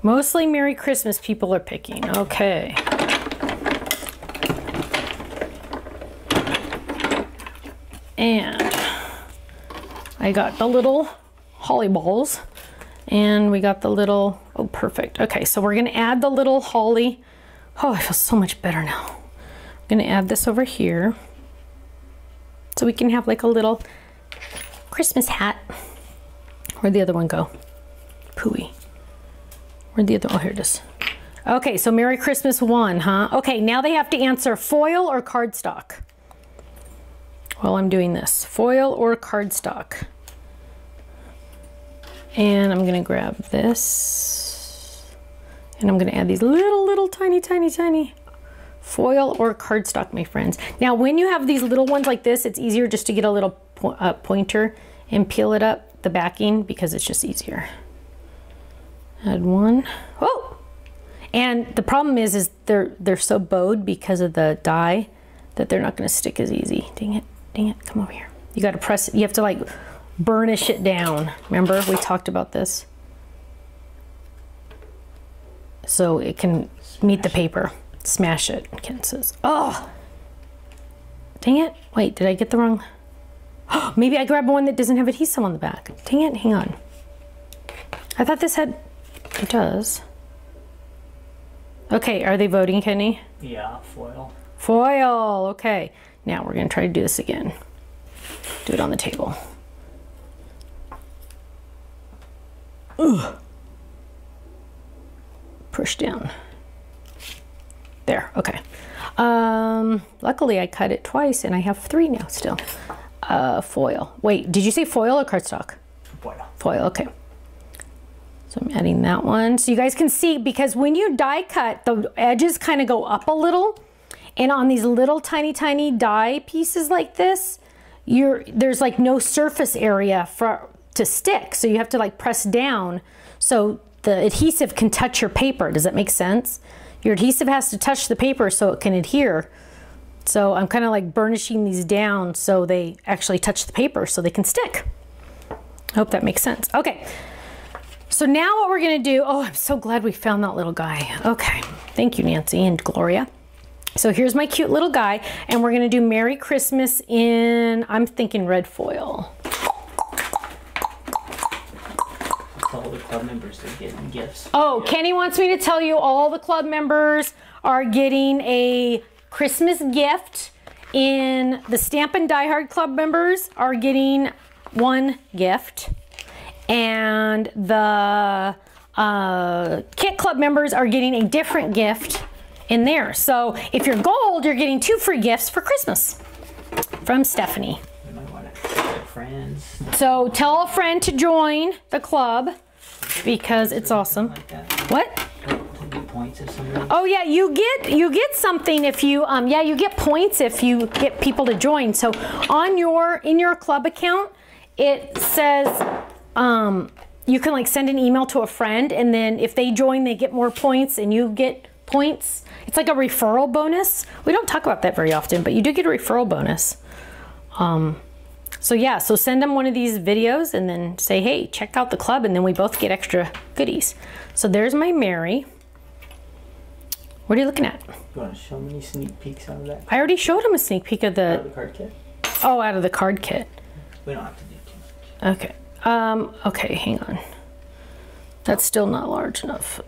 Mostly Merry Christmas people are picking. Okay. And I got the little holly balls, and we got the little, oh, perfect. Okay, so we're gonna add the little holly. Oh, I feel so much better now. I'm gonna add this over here so we can have like a little Christmas hat. Where'd the other one go? Pooey. Where'd the other, oh, here it is. Okay, so Merry Christmas 1, huh? Okay, now they have to answer foil or cardstock. While I'm doing this, foil or cardstock. And I'm gonna grab this, and I'm gonna add these little tiny Foil or cardstock, my friends. Now, when you have these little ones like this, it's easier just to get a little pointer and peel it up, the backing, because it's just easier. Add one. Oh! And the problem is they're so bowed because of the dye that they're not going to stick as easy. Dang it, come over here. You got to press it, you have to like burnish it down. Remember, we talked about this. So it can meet the paper. Smash it, Ken says. Oh! Dang it. Wait, did I get the wrong? Oh, maybe I grabbed one that doesn't have adhesive on the back. Dang it, hang on. I thought this had, it does. Okay, are they voting, Kenny? Yeah, foil. Foil, okay. Now we're gonna try to do this again. Do it on the table. Ugh. Push down. There, okay. Luckily I cut it twice and I have 3 now still. Foil. Wait, did you say foil or cardstock? Foil. Foil, okay. So I'm adding that one. So you guys can see, because when you die cut, the edges kind of go up a little. And on these little tiny die pieces like this, there's like no surface area to stick. So you have to like press down so the adhesive can touch your paper. Does that make sense? Your adhesive has to touch the paper so it can adhere. So I'm kind of like burnishing these down so they actually touch the paper so they can stick. I hope that makes sense. Okay. So now what we're gonna do, oh, I'm so glad we found that little guy. Okay, thank you, Nancy and Gloria. So here's my cute little guy, and we're gonna do Merry Christmas in, I'm thinking red foil. All the club members are getting gifts. Oh, yeah. Kenny wants me to tell you all the club members are getting a Christmas gift. In the Stampin' Die Hard Club members are getting 1 gift. And the Kit Club members are getting a different gift in there. So if you're gold, you're getting 2 free gifts for Christmas from Stephanie. You might want to tell friends. So tell a friend to join the club because it's awesome. Like what? Points if somebody... Oh yeah, you get something if you yeah, you get points if you get people to join. So on in your club account, it says you can like send an email to a friend, and then if they join, they get more points and you get points. It's like a referral bonus. We don't talk about that very often, but you do get a referral bonus. So yeah, so send them one of these videos and then say, hey, check out the club, and then we both get extra goodies. So there's my Mary. What are you looking at? You want to show me sneak peeks out of that? I already showed him a sneak peek of the... Out of the card kit? Oh, out of the card kit. We don't have to do too much. Okay. Okay, hang on. That's still not large enough.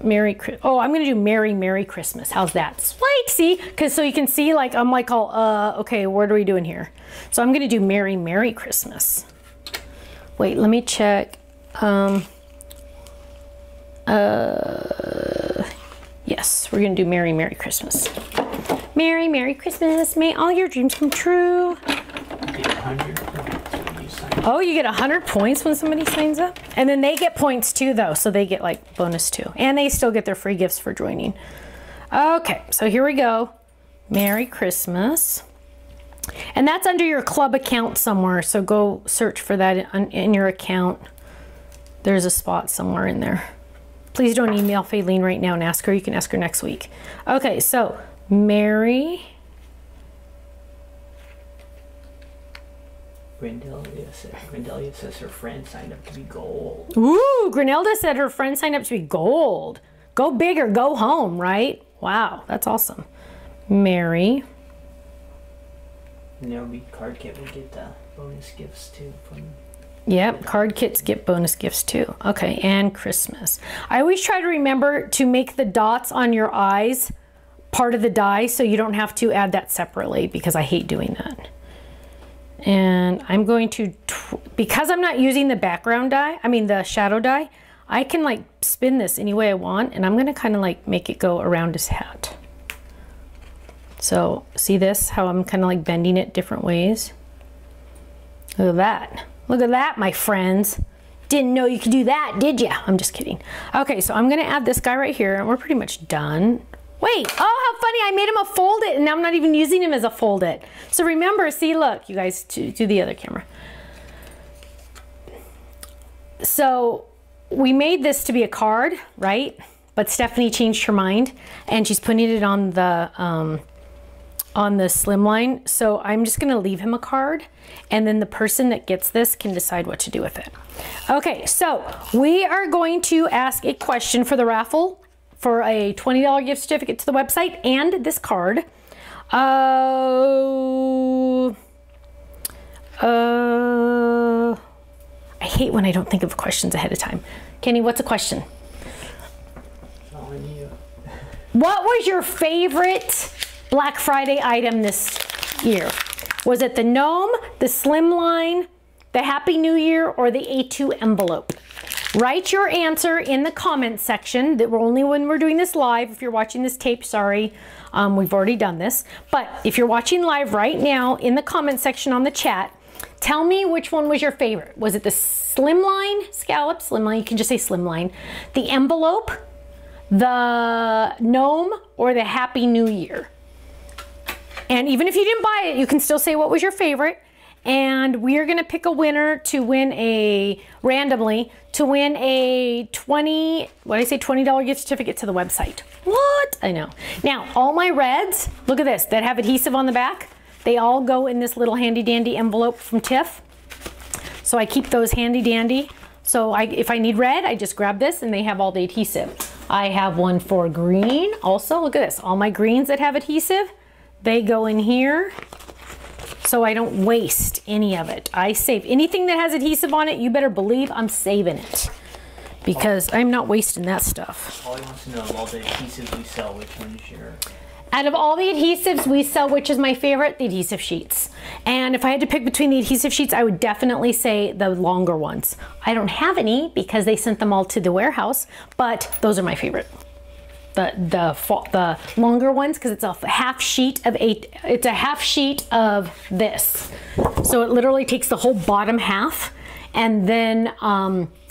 Oh, I'm gonna do Merry Christmas. How's that? Sweet, see? Because so you can see, like, I'm like all, okay, what are we doing here? So I'm gonna do Merry Christmas. Wait, let me check. Yes, we're gonna do Merry Christmas. Merry Christmas. May all your dreams come true. Oh, you get 100 points when somebody signs up? And then they get points too, though, so they get like bonus too. And they still get their free gifts for joining. Okay, so here we go. Merry Christmas. And that's under your club account somewhere, so go search for that in your account. There's a spot somewhere in there. Please don't email Faylene right now and ask her. You can ask her next week. Okay, so Merry... Grindelia says her friend signed up to be gold. Ooh, Grinelda said her friend signed up to be gold. Go big or go home, right? Wow, that's awesome. Mary. And there'll be card kit. We'll get bonus gifts too. Yep, card kits get bonus gifts too. Okay, and Christmas. I always try to remember to make the dots on your eyes part of the die so you don't have to add that separately, because I hate doing that. And I'm going to, because I'm not using the background die, I mean the shadow die, I can like spin this any way I want, and I'm going to kind of like make it go around his hat. So see this, how I'm kind of like bending it different ways? Look at that. Look at that, my friends. Didn't know you could do that, did ya? I'm just kidding. Okay, so I'm going to add this guy right here, and we're pretty much done. Wait, oh, how funny. I made him a fold it, and now I'm not even using him as a fold it. So remember, see, look, you guys, do the other camera. So we made this to be a card, right? But Stephanie changed her mind, and she's putting it on the Slimline. So I'm just gonna leave him a card, and then the person that gets this can decide what to do with it. Okay, so we are going to ask a question for the raffle for a $20 gift certificate to the website and this card. I hate when I don't think of questions ahead of time. Kenny, what's a question? What was your favorite Black Friday item this year? Was it the Gnome, the Slimline, the Happy New Year, or the A2 envelope? Write your answer in the comments section. That we're only when we're doing this live. If you're watching this tape, sorry, we've already done this. But if you're watching live right now, in the comment section on the chat, tell me which one was your favorite. Was it the Slimline, Scalloped Slimline? You can just say Slimline. The envelope, the Gnome, or the Happy New Year? And even if you didn't buy it, you can still say what was your favorite. And we are going to pick a winner to win randomly, to win a $20 gift certificate to the website. What? I know. Now, all my reds, look at this, that have adhesive on the back, they all go in this little handy dandy envelope from Tiff. So I keep those handy dandy. So if I need red, I just grab this and they have all the adhesive. I have one for green also. Look at this, all my greens that have adhesive, they go in here. So I don't waste any of it. I save anything that has adhesive on it. You better believe I'm saving it because I'm not wasting that stuff. All he wants to know, of all the adhesives we sell, which one is your... Out of all the adhesives we sell, which is my favorite? The adhesive sheets. And if I had to pick between the adhesive sheets, I would definitely say the longer ones. I don't have any because they sent them all to the warehouse, but those are my favorite. The longer ones, because it's a half sheet of it's a half sheet of this. So it literally takes the whole bottom half, and then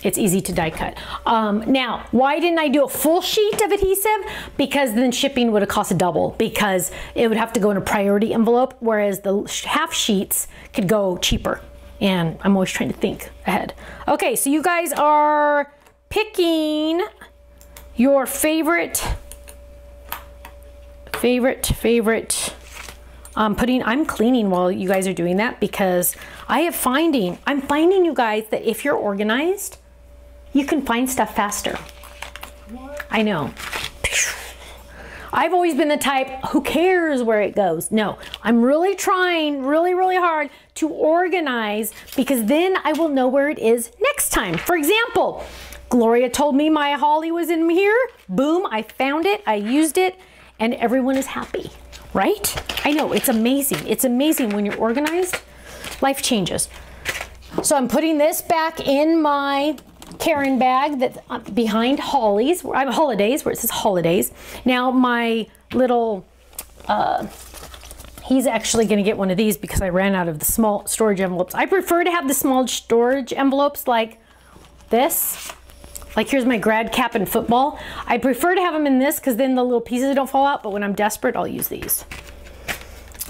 it's easy to die cut. Now, why didn't I do a full sheet of adhesive? Because then shipping would have cost double, because it would have to go in a priority envelope, whereas the half sheets could go cheaper. And I'm always trying to think ahead. Okay, so you guys are picking your favorite. I'm cleaning while you guys are doing that because I'm finding you guys that if you're organized, you can find stuff faster. What? I know. I've always been the type, who cares where it goes? No, I'm really trying really hard to organize because then I will know where it is next time. For example, Gloria told me my holly was in here. Boom, I found it, I used it, and everyone is happy, right? I know, it's amazing. It's amazing when you're organized, life changes. So I'm putting this back in my Karen bag that's behind Holly's, holidays, where it says holidays. Now my little, he's actually gonna get one of these because I ran out of the small storage envelopes. I prefer to have the small storage envelopes like this. Like here's my grad cap and football. I prefer to have them in this because then the little pieces don't fall out, but when I'm desperate, I'll use these.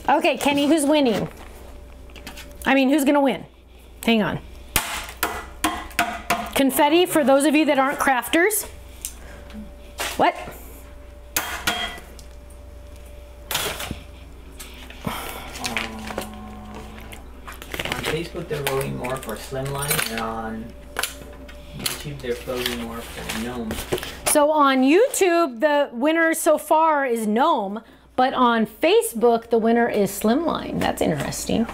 Okay, Kenny, who's winning? I mean, who's gonna win? Hang on. Confetti for those of you that aren't crafters. What? On Facebook, they're voting more for Slimline, and on YouTube, they're voting more for Gnome. So on YouTube, the winner so far is Gnome, but on Facebook, the winner is Slimline. That's interesting.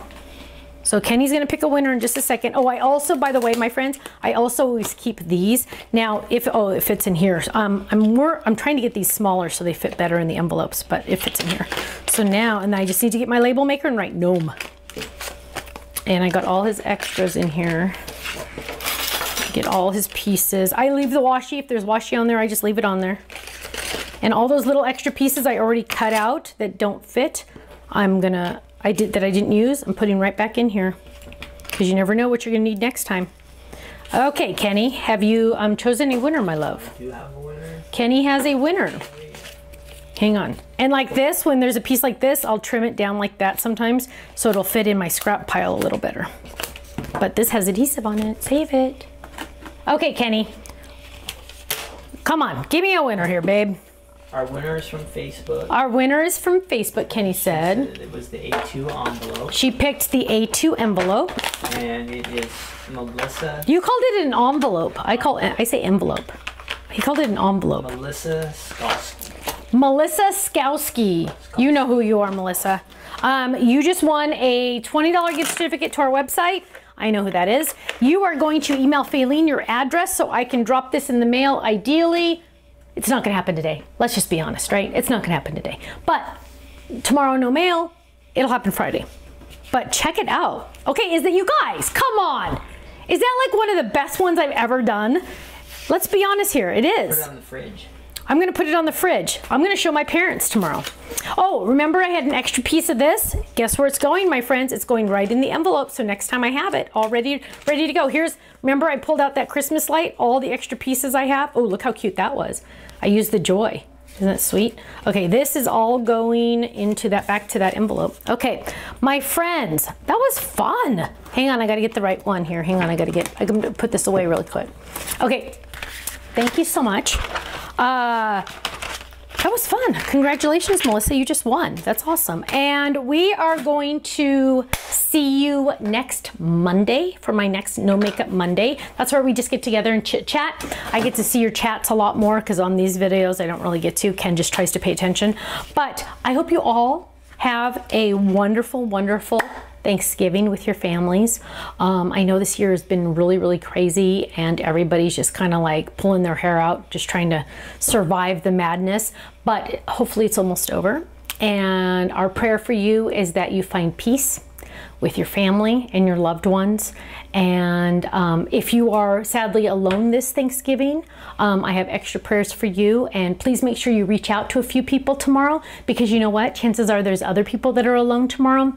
So Kenny's gonna pick a winner in just a second. Oh, I also, by the way, my friends, I also always keep these. Now, if it fits in here, I'm trying to get these smaller so they fit better in the envelopes, but it fits in here. So now, and I just need to get my label maker and write Gnome. And I got all his extras in here. Get all his pieces. I leave the washi. If there's washi on there, I just leave it on there. And all those little extra pieces I already cut out that don't fit, I didn't use, I'm putting right back in here because you never know what you're gonna need next time. Okay, Kenny, have you chosen a winner, my love? Do you have a winner? Kenny has a winner. Hang on. And like this, when there's a piece like this, I'll trim it down like that sometimes so it'll fit in my scrap pile a little better. But this has adhesive on it. Save it. Okay, Kenny. Come on, give me a winner here, babe. Our winner is from Facebook. Our winner is from Facebook, Kenny said. It was the A2 envelope. She picked the A2 envelope. And it is Melissa. You called it an envelope. I say envelope. He called it an envelope. Melissa Scalloped. Melissa Skowski. You know who you are, Melissa. You just won a $20 gift certificate to our website. I know who that is. You are going to email Faylene your address so I can drop this in the mail. Ideally, it's not gonna happen today. Let's just be honest, right? It's not gonna happen today. But tomorrow, no mail, it'll happen Friday. But check it out. Okay, is that you guys, come on. Is that like one of the best ones I've ever done? Let's be honest here, it is. Put it on the fridge. I'm gonna put it on the fridge. I'm gonna show my parents tomorrow. Oh, remember I had an extra piece of this? Guess where it's going, my friends? It's going right in the envelope, so next time I have it all ready to go. Remember I pulled out that Christmas light, all the extra pieces I have? Oh, look how cute that was. I used the joy. Isn't that sweet? Okay, this is all going into that, back to that envelope. Okay, my friends, that was fun. Hang on, I gotta get the right one here. Hang on, I gotta put this away really quick. Okay, thank you so much. That was fun. Congratulations, Melissa, you just won. That's awesome. And we are going to see you next Monday for my next No Makeup Monday. That's where we just get together and chit chat. I get to see your chats a lot more because on these videos I don't really get to. Ken just tries to pay attention. But I hope you all have a wonderful, wonderful Thanksgiving with your families. I know this year has been really, really crazy and everybody's just kind of like pulling their hair out, just trying to survive the madness, but hopefully it's almost over. And our prayer for you is that you find peace with your family and your loved ones. And if you are sadly alone this Thanksgiving, I have extra prayers for you. And please make sure you reach out to a few people tomorrow, because you know what? Chances are there's other people that are alone tomorrow.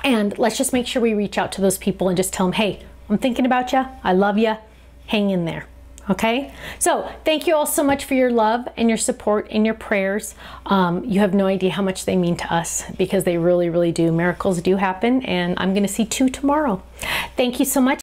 And let's just make sure we reach out to those people and just tell them, hey, I'm thinking about you. I love you. Hang in there. Okay? So thank you all so much for your love and your support and your prayers. You have no idea how much they mean to us, because they really, really do. Miracles do happen, and I'm going to see 2 tomorrow. Thank you so much.